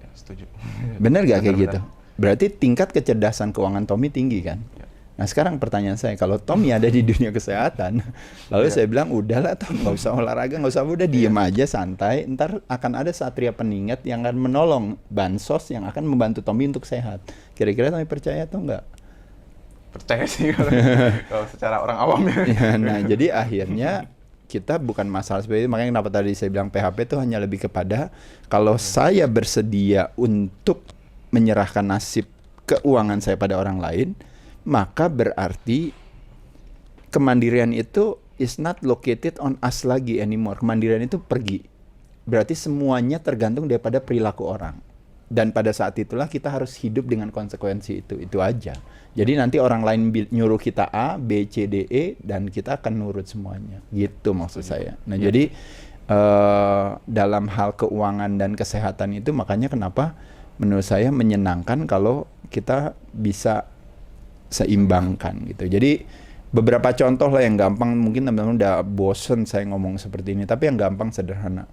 Ya, setuju. Benar nggak kayak gitu? Berarti tingkat kecerdasan keuangan Tommy tinggi kan? Nah sekarang pertanyaan saya, kalau Tommy ada di dunia kesehatan, lalu saya bilang udahlah Tom, nggak usah olahraga, nggak usah, udah diem aja santai, ntar akan ada satria pengingat yang akan menolong, bansos yang akan membantu Tommy untuk sehat. Kira-kira Tommy percaya atau enggak? Percaya sih kalau secara orang awam ya. Nah jadi akhirnya kita bukan masalah seperti itu, makanya kenapa tadi saya bilang PHP itu hanya lebih kepada kalau saya bersedia untuk menyerahkan nasib keuangan saya pada orang lain, maka berarti kemandirian itu is not located on us lagi anymore. Kemandirian itu pergi. Berarti semuanya tergantung daripada perilaku orang. Dan pada saat itulah kita harus hidup dengan konsekuensi itu aja. Jadi nanti orang lain nyuruh kita A, B, C, D, E, dan kita akan nurut semuanya. Gitu maksud saya. Nah jadi dalam hal keuangan dan kesehatan itu makanya kenapa menurut saya menyenangkan kalau kita bisa seimbangkan gitu. Jadi beberapa contoh lah yang gampang, mungkin teman-teman udah bosen saya ngomong seperti ini, tapi yang gampang sederhana.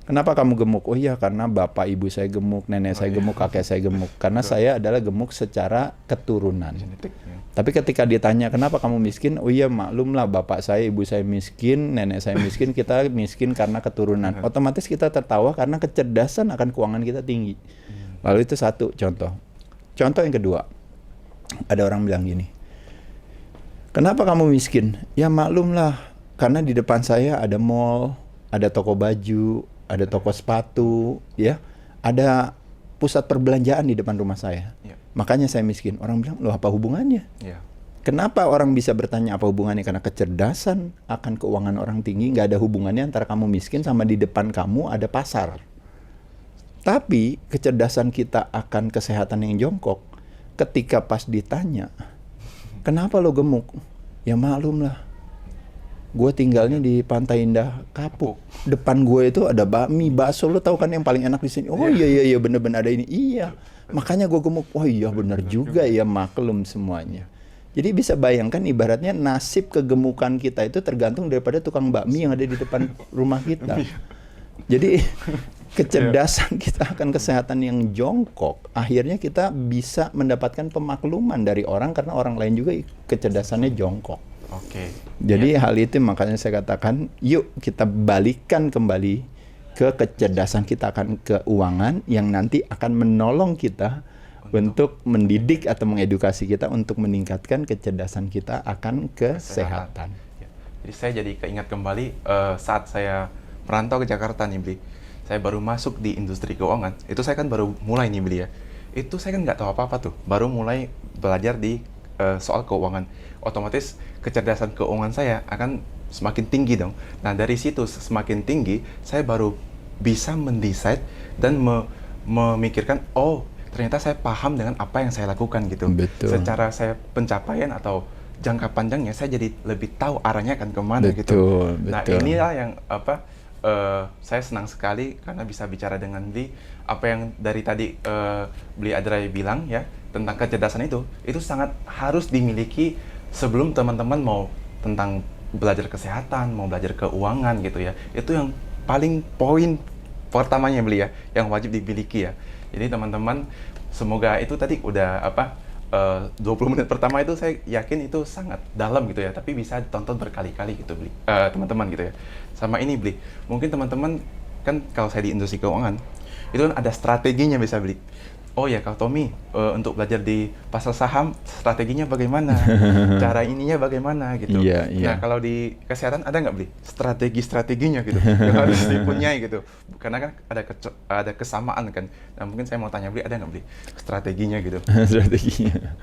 Kenapa kamu gemuk? Oh iya, karena bapak ibu saya gemuk, nenek saya gemuk, kakek saya gemuk. Karena saya adalah gemuk secara keturunan. Genetik. Ya. Tapi ketika ditanya kenapa kamu miskin, oh iya maklum lah bapak saya, ibu saya miskin, nenek saya miskin, kita miskin karena keturunan. Otomatis kita tertawa karena kecerdasan akan keuangan kita tinggi. Lalu itu satu contoh. Contoh yang kedua, ada orang bilang gini, kenapa kamu miskin? Ya maklum lah, karena di depan saya ada mall, ada toko baju, ada toko sepatu, ya, ada pusat perbelanjaan di depan rumah saya. Ya. Makanya saya miskin. Orang bilang, loh apa hubungannya? Ya. Kenapa orang bisa bertanya apa hubungannya? Karena kecerdasan akan keuangan orang tinggi, nggak ada hubungannya antara kamu miskin sama di depan kamu ada pasar. Tapi kecerdasan kita akan kesehatan yang jongkok, ketika pas ditanya, kenapa lo gemuk? Ya maklum lah, gue tinggalnya di Pantai Indah Kapuk. Depan gue itu ada bakmi, bakso, lo tahu kan yang paling enak di sini. Oh iya bener-bener ada ini. Iya, makanya gue gemuk. Oh iya bener juga ya, maklum semuanya. Jadi bisa bayangkan ibaratnya nasib kegemukan kita itu tergantung daripada tukang bakmi yang ada di depan rumah kita. Jadi kecerdasan kita akan kesehatan yang jongkok, akhirnya kita bisa mendapatkan pemakluman dari orang karena orang lain juga kecerdasannya jongkok. Oke. Jadi hal itu makanya saya katakan, yuk kita balikan kembali ke kecerdasan kita akan keuangan yang nanti akan menolong kita untuk mendidik atau mengedukasi kita untuk meningkatkan kecerdasan kita akan kesehatan. Ya. Jadi saya jadi keingat kembali saat saya merantau ke Jakarta nih, Bli. Saya baru masuk di industri keuangan. Itu saya kan baru mulai nih, Bli ya. Itu saya kan nggak tahu apa-apa tuh. Baru mulai belajar di soal keuangan. Otomatis kecerdasan keuangan saya akan semakin tinggi dong. Nah dari situ semakin tinggi, saya baru bisa mendesain dan memikirkan, oh ternyata saya paham dengan apa yang saya lakukan gitu. Betul. Secara saya pencapaian atau jangka panjangnya saya jadi lebih tahu arahnya akan kemana Betul, gitu. Nah betul. inilah yang saya senang sekali karena bisa bicara dengan Bli. Apa yang dari tadi Bli Adrai bilang ya tentang kecerdasan itu sangat harus dimiliki sebelum teman-teman mau tentang belajar kesehatan, mau belajar keuangan gitu ya. Itu yang paling poin pertamanya, Bli ya, yang wajib dimiliki ya. Jadi teman-teman semoga itu tadi udah 20 menit pertama itu saya yakin itu sangat dalam gitu ya, tapi bisa ditonton berkali-kali gitu, Bli. Teman-teman gitu ya. Sama ini, Bli, mungkin teman-teman kan kalau saya di industri keuangan itu kan ada strateginya bisa, Bli. Oh ya, kalau Tommy untuk belajar di pasar saham strateginya bagaimana, cara ininya bagaimana gitu. Iya. Nah kalau di kesehatan ada nggak, Bli, strategi-strateginya gitu yang harus dipunyai gitu, karena kan ada kesamaan kan. Nah mungkin saya mau tanya, Bli, ada nggak, Bli, strateginya gitu? Strateginya.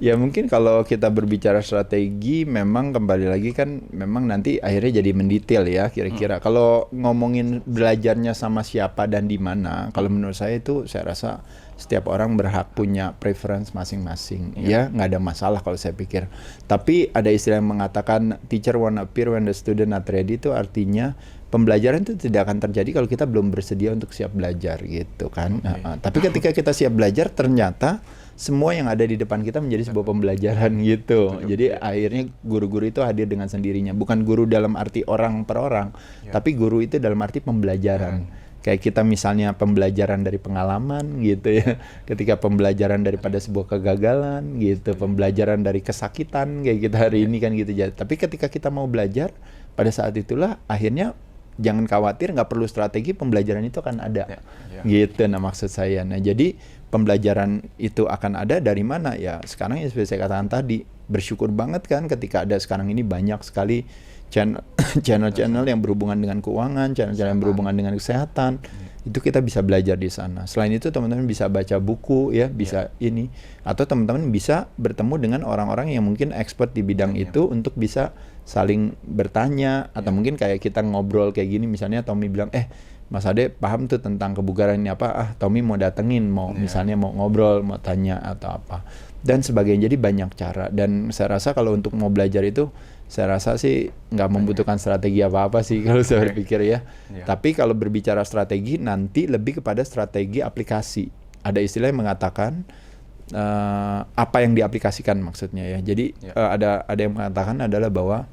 Ya mungkin kalau kita berbicara strategi memang kembali lagi kan memang nanti akhirnya jadi mendetail ya kira-kira. Kalau ngomongin belajarnya sama siapa dan di mana, kalau menurut saya itu saya rasa setiap orang berhak punya preference masing-masing. Ya nggak ada masalah kalau saya pikir. Tapi ada istilah yang mengatakan teacher won't appear when the student not ready, itu artinya pembelajaran itu tidak akan terjadi kalau kita belum bersedia untuk siap belajar gitu kan. Tapi ketika kita siap belajar ternyata semua yang ada di depan kita menjadi sebuah pembelajaran gitu. Jadi akhirnya guru-guru itu hadir dengan sendirinya. Bukan guru dalam arti orang per orang, tapi guru itu dalam arti pembelajaran. Kayak kita misalnya pembelajaran dari pengalaman gitu ya. Ketika pembelajaran daripada sebuah kegagalan gitu, pembelajaran dari kesakitan kayak kita hari ini kan gitu. Tapi ketika kita mau belajar, pada saat itulah akhirnya jangan khawatir, nggak perlu strategi, pembelajaran itu akan ada. Gitu nah maksud saya. Nah jadi pembelajaran itu akan ada dari mana ya? Sekarang yang seperti saya katakan tadi, bersyukur banget kan ketika ada sekarang ini banyak sekali channel-channel yang berhubungan dengan keuangan, channel-channel yang berhubungan dengan kesehatan. Itu kita bisa belajar di sana. Selain itu teman-teman bisa baca buku ya, bisa ini, atau teman-teman bisa bertemu dengan orang-orang yang mungkin expert di bidang itu untuk bisa saling bertanya atau mungkin kayak kita ngobrol kayak gini, misalnya Tommy bilang Mas Ade paham tuh tentang kebugaran ini apa, Tommy mau datengin, mau misalnya mau ngobrol, mau tanya atau apa dan sebagainya. Jadi banyak cara, dan saya rasa kalau untuk mau belajar itu saya rasa sih nggak membutuhkan strategi apa-apa sih kalau saya berpikir ya. Tapi kalau berbicara strategi nanti lebih kepada strategi aplikasi. Ada istilah yang mengatakan apa yang diaplikasikan maksudnya ya. Jadi ada yang mengatakan adalah bahwa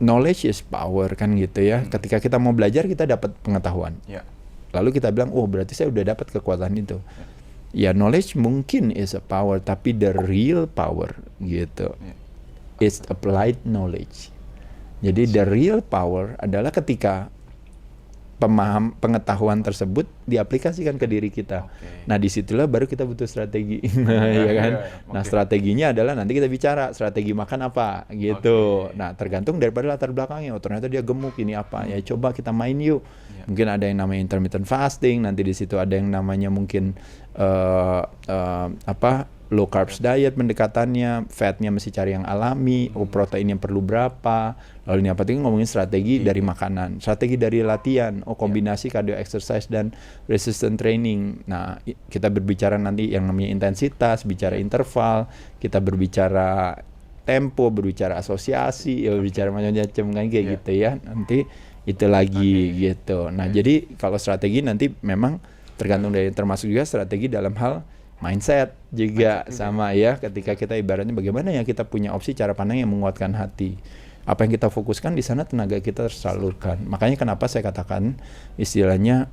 knowledge is power kan gitu ya. Ketika kita mau belajar kita dapat pengetahuan. Ya. Lalu kita bilang, oh berarti saya udah dapat kekuatan itu. Ya knowledge mungkin is a power, tapi the real power gitu is applied knowledge. Jadi the real power adalah ketika pengetahuan tersebut diaplikasikan ke diri kita. Nah disitulah baru kita butuh strategi, ya kan? Nah strateginya adalah nanti kita bicara strategi makan apa gitu. Nah tergantung daripada latar belakangnya. Oh ternyata dia gemuk ini apa? Ya coba kita main yuk. Mungkin ada yang namanya intermittent fasting. Nanti di situ ada yang namanya mungkin low carbs diet pendekatannya, fatnya mesti cari yang alami, protein yang perlu berapa, lalu ini apa penting ngomongin strategi dari makanan, strategi dari latihan, kombinasi cardio exercise dan resistance training. Nah kita berbicara nanti yang namanya intensitas, bicara interval, kita berbicara tempo, berbicara asosiasi, berbicara macam-macam kayak gitu ya. Nanti itu lagi gitu. Nah jadi kalau strategi nanti memang tergantung dari, termasuk juga strategi dalam hal mindset juga sama ya, ketika kita ibaratnya bagaimana ya kita punya opsi cara pandang yang menguatkan hati. Apa yang kita fokuskan di sana tenaga kita tersalurkan. Makanya kenapa saya katakan istilahnya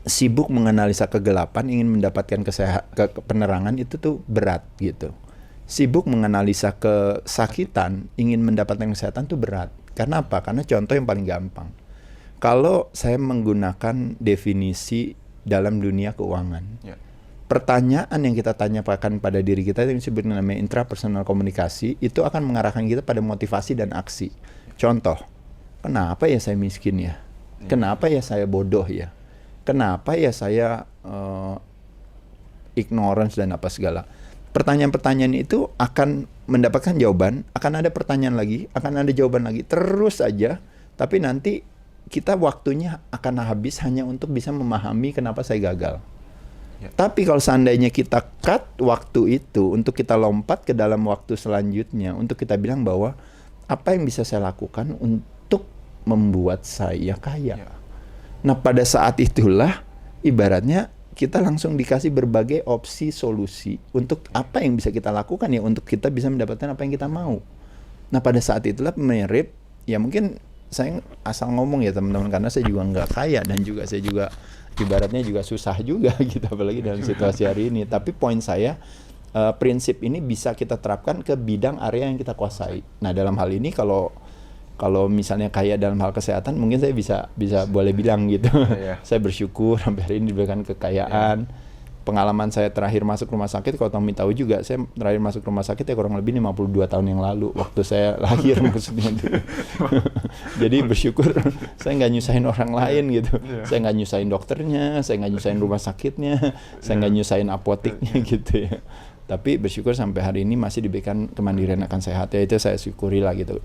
sibuk menganalisa kegelapan ingin mendapatkan penerangan itu tuh berat gitu. Sibuk menganalisa kesakitan ingin mendapatkan kesehatan tuh berat. Karena apa? Karena contoh yang paling gampang. Kalau saya menggunakan definisi dalam dunia keuangan. Pertanyaan yang kita tanyakan pada diri kita yang disebut namanya intrapersonal komunikasi itu akan mengarahkan kita pada motivasi dan aksi. Contoh, kenapa ya saya miskin ya? Kenapa ya saya bodoh ya? Kenapa ya saya ignorance dan apa segala? Pertanyaan-pertanyaan itu akan mendapatkan jawaban, akan ada pertanyaan lagi, akan ada jawaban lagi, terus saja. Tapi nanti kita waktunya akan habis hanya untuk bisa memahami kenapa saya gagal. Tapi kalau seandainya kita cut waktu itu untuk kita lompat ke dalam waktu selanjutnya, untuk kita bilang bahwa apa yang bisa saya lakukan untuk membuat saya kaya. Nah pada saat itulah ibaratnya kita langsung dikasih berbagai opsi solusi untuk apa yang bisa kita lakukan ya untuk kita bisa mendapatkan apa yang kita mau. Nah pada saat itulah mirip, ya mungkin saya asal ngomong ya teman-teman karena saya juga nggak kaya dan juga saya juga ibaratnya juga susah juga gitu apalagi dalam situasi hari ini. Tapi poin saya prinsip ini bisa kita terapkan ke bidang area yang kita kuasai. Nah dalam hal ini kalau misalnya kaya dalam hal kesehatan mungkin saya bisa boleh bilang gitu. Saya bersyukur sampai hari ini diberikan kekayaan. Pengalaman saya terakhir masuk rumah sakit, kalau Tommy tahu juga, saya terakhir masuk rumah sakit ya kurang lebih 52 tahun yang lalu, waktu saya lahir maksudnya. Jadi bersyukur saya nggak nyusahin orang lain gitu. Saya nggak nyusahin dokternya, saya nggak nyusahin rumah sakitnya, saya nggak nyusahin apoteknya gitu ya. Tapi bersyukur sampai hari ini masih diberikan kemandirian akan sehat, ya itu saya syukuri lah gitu.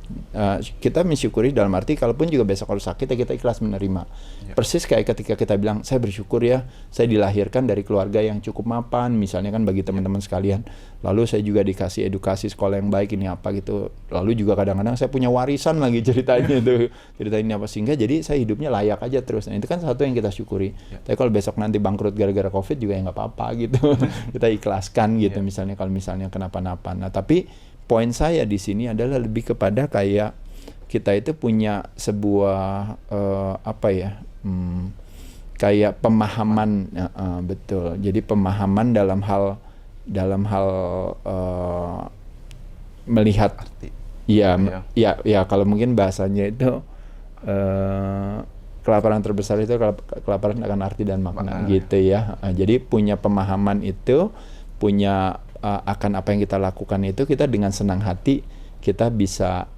Kita mensyukuri dalam arti kalaupun juga besok kalau sakit ya kita ikhlas menerima. Persis kayak ketika kita bilang saya bersyukur ya saya dilahirkan dari keluarga yang cukup mapan misalnya kan bagi teman-teman sekalian. Lalu saya juga dikasih edukasi sekolah yang baik ini apa gitu. Lalu juga kadang-kadang saya punya warisan lagi ceritanya itu. Ceritain ini apa sehingga jadi saya hidupnya layak aja terus. Nah itu kan satu yang kita syukuri. Tapi kalau besok nanti bangkrut gara-gara COVID juga ya nggak apa-apa gitu. Kita ikhlaskan gitu. Misalnya kalau misalnya kenapa-napa. Nah tapi poin saya di sini adalah lebih kepada kayak kita itu punya sebuah kayak pemahaman betul. Jadi pemahaman dalam hal melihat ya kalau mungkin bahasanya itu kelaparan terbesar itu kelaparan akan arti dan makna gitu ya. Jadi punya pemahaman itu punya akan apa yang kita lakukan itu kita dengan senang hati kita bisa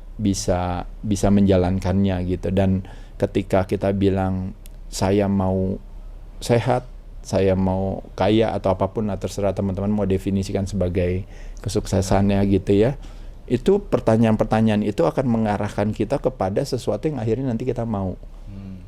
menjalankannya gitu. Dan ketika kita bilang saya mau sehat, saya mau kaya atau apapun lah terserah teman-teman mau definisikan sebagai kesuksesannya gitu ya. Itu pertanyaan-pertanyaan itu akan mengarahkan kita kepada sesuatu yang akhirnya nanti kita mau.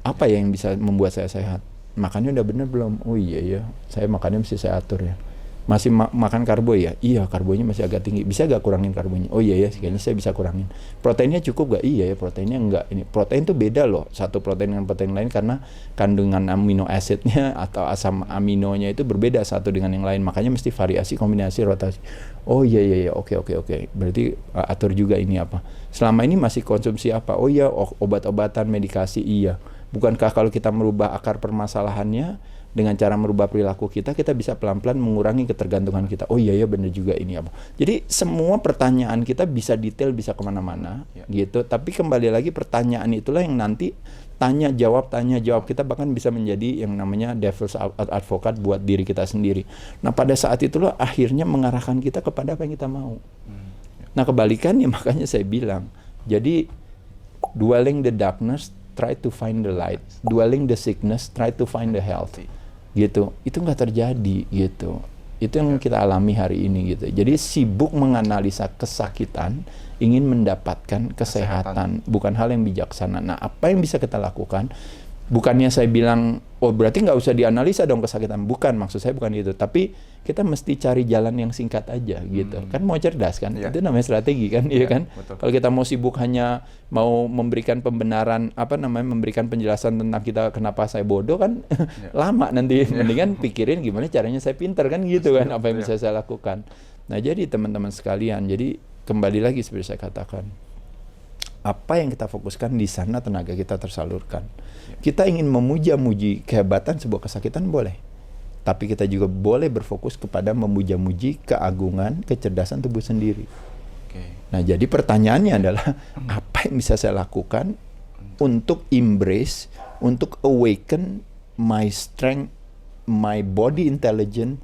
Apa yang bisa membuat saya sehat? Makannya udah bener belum? Oh iya ya, saya makannya mesti saya atur ya. Masih makan karbo ya? Iya, karbonya masih agak tinggi. Bisa gak kurangin karbonya? Oh iya ya, kayaknya saya bisa kurangin. Proteinnya cukup gak? Iya ya, proteinnya enggak. Ini protein tuh beda loh, satu protein dengan protein lain karena kandungan amino acidnya atau asam aminonya itu berbeda satu dengan yang lain. Makanya mesti variasi, kombinasi, rotasi. Oh iya iya, oke. Berarti atur juga ini apa? Selama ini masih konsumsi apa? Oh iya, obat-obatan, medikasi, iya. Bukankah kalau kita merubah akar permasalahannya dengan cara merubah perilaku kita bisa pelan-pelan mengurangi ketergantungan kita. Oh iya ya, benar juga ini apa. Jadi semua pertanyaan kita bisa detail, bisa kemana-mana gitu. Tapi kembali lagi pertanyaan itulah yang nanti tanya jawab kita bahkan bisa menjadi yang namanya devil's advocate buat diri kita sendiri. Nah pada saat itulah akhirnya mengarahkan kita kepada apa yang kita mau. Nah kebalikannya makanya saya bilang, jadi dwelling the darkness, try to find the light. Dwelling the sickness, try to find the health. Gitu, itu nggak terjadi gitu. Itu yang kita alami hari ini gitu. Jadi sibuk menganalisa kesakitan, ingin mendapatkan kesehatan, bukan hal yang bijaksana. Nah, apa yang bisa kita lakukan? Bukannya saya bilang, oh berarti nggak usah dianalisa dong kesakitan. Bukan, maksud saya bukan itu. Tapi kita mesti cari jalan yang singkat aja gitu. Kan mau cerdas kan? Itu namanya strategi kan, iya kan? Kalau kita mau sibuk hanya mau memberikan pembenaran, memberikan penjelasan tentang kita kenapa saya bodoh kan, lama nanti. Mendingan pikirin gimana caranya saya pintar kan gitu kan, apa yang bisa saya lakukan. Nah jadi teman-teman sekalian, jadi kembali lagi seperti saya katakan, apa yang kita fokuskan di sana tenaga kita tersalurkan. Kita ingin memuja-muji kehebatan sebuah kesakitan boleh, tapi kita juga boleh berfokus kepada memuja-muji keagungan, kecerdasan tubuh sendiri. Nah jadi pertanyaannya adalah apa yang bisa saya lakukan untuk embrace, untuk awaken my strength, my body intelligence,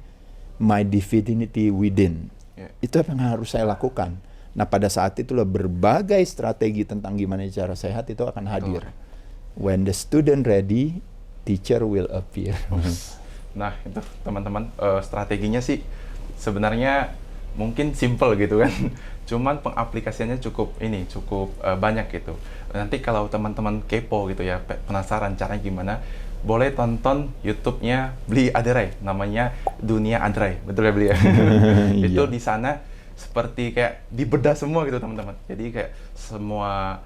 my divinity within. Itu apa yang harus saya lakukan. Nah pada saat itulah berbagai strategi tentang gimana cara sehat itu akan hadir. When the student ready, teacher will appear. Nah itu teman-teman, strateginya sih sebenarnya mungkin simple gitu kan. Cuman pengaplikasiannya cukup banyak gitu. Nanti kalau teman-teman kepo gitu ya, penasaran caranya gimana, boleh tonton YouTube-nya Bli Adrai, namanya Dunia Adrai, betul ya Bli ya? Itu di sana seperti kayak dibedah semua gitu teman-teman. Jadi kayak semua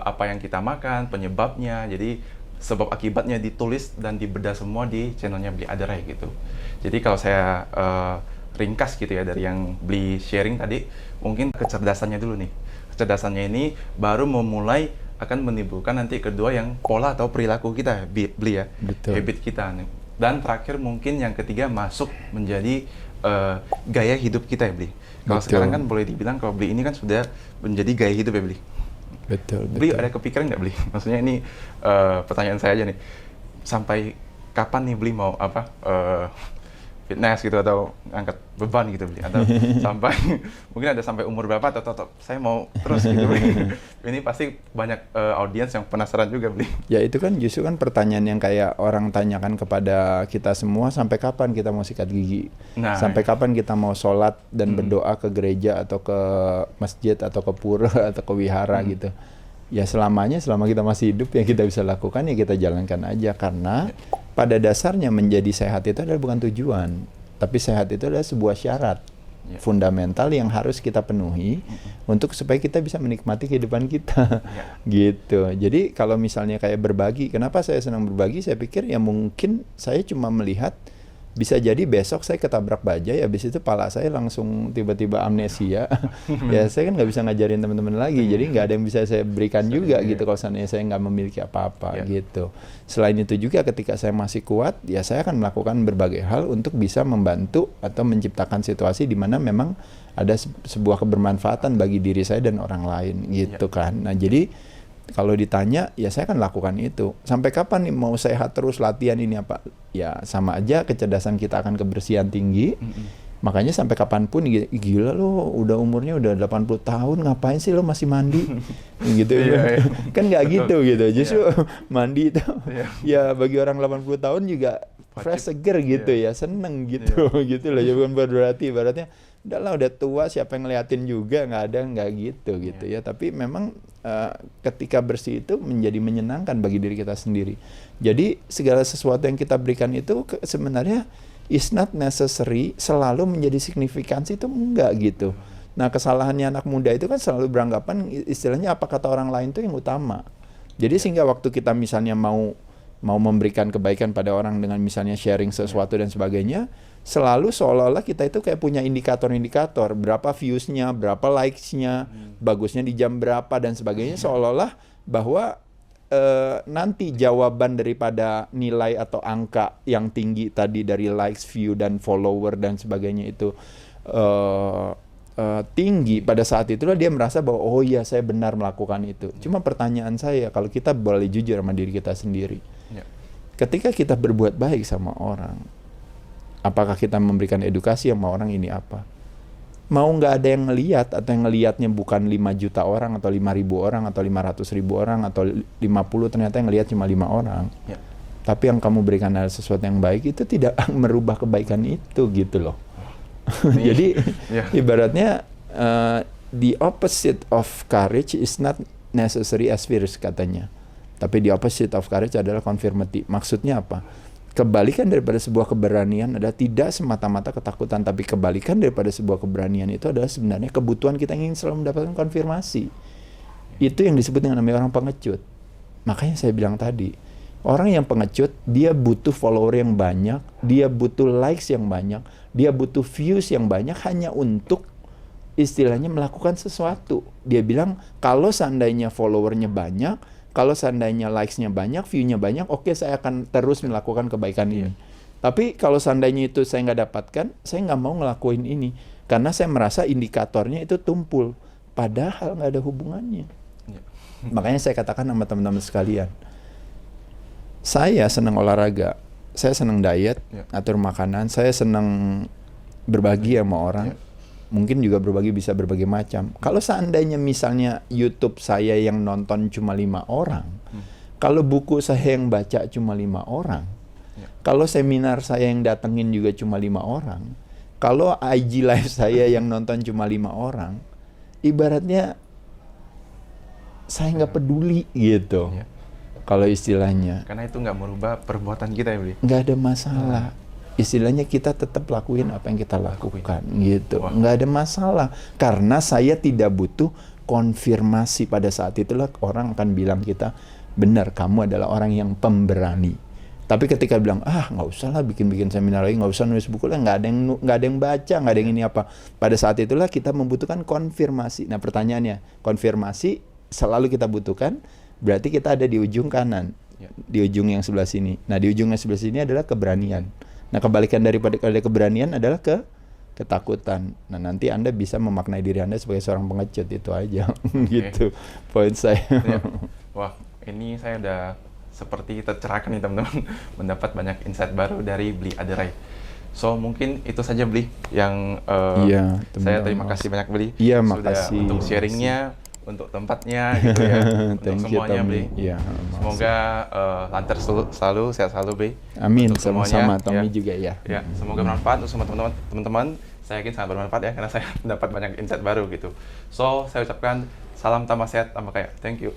apa yang kita makan, penyebabnya, jadi sebab akibatnya ditulis dan dibedah semua di channelnya Bli Adrai gitu. Jadi kalau saya ringkas gitu ya dari yang Bli sharing tadi, mungkin kecerdasannya dulu nih. Kecerdasannya ini baru memulai akan menimbulkan nanti kedua yang pola atau perilaku kita, Bli ya, habit kita. Dan terakhir mungkin yang ketiga masuk menjadi gaya hidup kita ya Bli. Kalau sekarang kan boleh dibilang kalau Bli ini kan sudah menjadi gaya hidup ya Bli. Betul. Bli ada kepikiran nggak Bli? Maksudnya ini pertanyaan saya aja nih. Sampai kapan nih Bli mau fitness gitu atau angkat beban gitu Bli? Atau sampai mungkin ada sampai umur berapa atau saya mau terus gitu Bli? Ini pasti banyak audiens yang penasaran juga Bli. Ya itu kan justru kan pertanyaan yang kayak orang tanyakan kepada kita semua, sampai kapan kita mau sikat gigi? Sampai kapan kita mau sholat dan berdoa ke gereja atau ke masjid atau ke pura atau ke wihara gitu. Ya selama kita masih hidup yang kita bisa lakukan ya kita jalankan aja, karena pada dasarnya menjadi sehat itu adalah bukan tujuan, tapi sehat itu adalah sebuah syarat fundamental yang harus kita penuhi untuk supaya kita bisa menikmati kehidupan kita. Gitu. Jadi kalau misalnya kayak berbagi, kenapa saya senang berbagi? Saya pikir ya mungkin saya cuma melihat bisa jadi besok saya ketabrak bajai, habis itu pala saya langsung tiba-tiba amnesia. Ya saya kan nggak bisa ngajarin teman-teman lagi, jadi nggak ada yang bisa saya berikan juga gitu kalau seandainya saya nggak memiliki apa-apa gitu. Selain itu juga ketika saya masih kuat, ya saya akan melakukan berbagai hal untuk bisa membantu atau menciptakan situasi di mana memang ada sebuah kebermanfaatan bagi diri saya dan orang lain gitu kan. Nah jadi kalau ditanya, ya saya akan lakukan itu. Sampai kapan nih mau sehat terus latihan ini apa? Ya sama aja, kecerdasan kita akan kebersihan tinggi. Makanya sampai kapanpun, gila lo udah umurnya udah 80 tahun, ngapain sih lo masih mandi? Gitu ya. Kan nggak gitu. Justru mandi itu ya bagi orang 80 tahun juga fresh, seger gitu ya, seneng gitu. Gitu loh, ya bukan berarti ibaratnya udah tua siapa yang ngeliatin juga, nggak gitu ya. Tapi memang ketika bersih itu menjadi menyenangkan bagi diri kita sendiri. Jadi segala sesuatu yang kita berikan itu sebenarnya is not necessary selalu menjadi signifikansi, itu enggak gitu. Nah, kesalahannya anak muda itu kan selalu beranggapan istilahnya apa kata orang lain itu yang utama. Jadi sehingga waktu kita misalnya mau memberikan kebaikan pada orang dengan misalnya sharing sesuatu dan sebagainya, selalu seolah-olah kita itu kayak punya indikator-indikator, berapa views-nya, berapa likes-nya, bagusnya di jam berapa dan sebagainya, seolah-olah bahwa nanti jawaban daripada nilai atau angka yang tinggi tadi dari likes, view dan follower dan sebagainya itu tinggi, pada saat itulah dia merasa bahwa oh iya saya benar melakukan itu. Cuma pertanyaan saya, kalau kita boleh jujur sama diri kita sendiri, ketika kita berbuat baik sama orang, apakah kita memberikan edukasi sama orang ini apa? Mau nggak ada yang ngelihat, atau yang ngelihatnya bukan 5 juta orang atau 5.000 orang atau 500.000 orang atau 50, ternyata yang ngelihat cuma 5 orang. Tapi yang kamu berikan adalah sesuatu yang baik, itu tidak merubah kebaikan itu gitu loh. Jadi ibaratnya the opposite of courage is not necessary as virus katanya. Tapi the opposite of courage adalah confirmity. Maksudnya apa? Kebalikan daripada sebuah keberanian adalah tidak semata-mata ketakutan, tapi kebalikan daripada sebuah keberanian itu adalah sebenarnya kebutuhan kita yang ingin selalu mendapatkan konfirmasi. Itu yang disebut dengan namanya orang pengecut. Makanya saya bilang tadi, orang yang pengecut, dia butuh follower yang banyak, dia butuh likes yang banyak, dia butuh views yang banyak hanya untuk istilahnya melakukan sesuatu. Dia bilang, kalau seandainya followernya banyak, kalau seandainya likes-nya banyak, view-nya banyak, oke, saya akan terus melakukan kebaikan ini. Tapi kalau seandainya itu saya nggak dapatkan, saya nggak mau ngelakuin ini. Karena saya merasa indikatornya itu tumpul. Padahal nggak ada hubungannya. Makanya saya katakan sama teman-teman sekalian, saya senang olahraga, saya senang diet, atur makanan, saya senang berbagi sama orang. Mungkin juga berbagi bisa berbagai macam. Kalau seandainya misalnya YouTube saya yang nonton cuma 5 orang, kalau buku saya yang baca cuma 5 orang, kalau seminar saya yang datengin juga cuma 5 orang, kalau IG live saya yang nonton cuma 5 orang, ibaratnya saya nggak peduli gitu. Kalau istilahnya. Karena itu nggak merubah perbuatan kita ya, Bli. Nggak ada masalah. Istilahnya kita tetap lakuin apa yang kita lakukan gitu. Nggak ada masalah. Karena saya tidak butuh konfirmasi. Pada saat itulah orang akan bilang kita, benar, kamu adalah orang yang pemberani. Tapi ketika bilang, nggak usah lah bikin-bikin seminar lagi, nggak usah nulis buku lah, nggak ada yang baca, nggak ada yang ini apa. Pada saat itulah kita membutuhkan konfirmasi. Nah pertanyaannya, konfirmasi selalu kita butuhkan, berarti kita ada di ujung kanan, di ujung yang sebelah sini. Nah di ujung yang sebelah sini adalah keberanian. Nah kebalikan daripada keberanian adalah ketakutan. Nah nanti Anda bisa memaknai diri Anda sebagai seorang pengecut, itu aja. Gitu poin saya. Wah, ini saya udah seperti tercerahkan nih teman-teman, mendapat banyak insight baru dari Bli Aderai. So mungkin itu saja Bli yang saya terima kasih banyak Bli. Iya, sudah makasih. Untuk sharingnya, untuk tempatnya gitu ya, untuk semuanya Bli. Semoga lancar selalu, sehat selalu Bli. Amin, untuk sama-sama semuanya, Tommy juga ya. Semoga bermanfaat untuk semua teman-teman. Saya yakin sangat bermanfaat ya, karena saya mendapat banyak insight baru gitu. So saya ucapkan salam tambah sehat, tambah kaya. Thank you.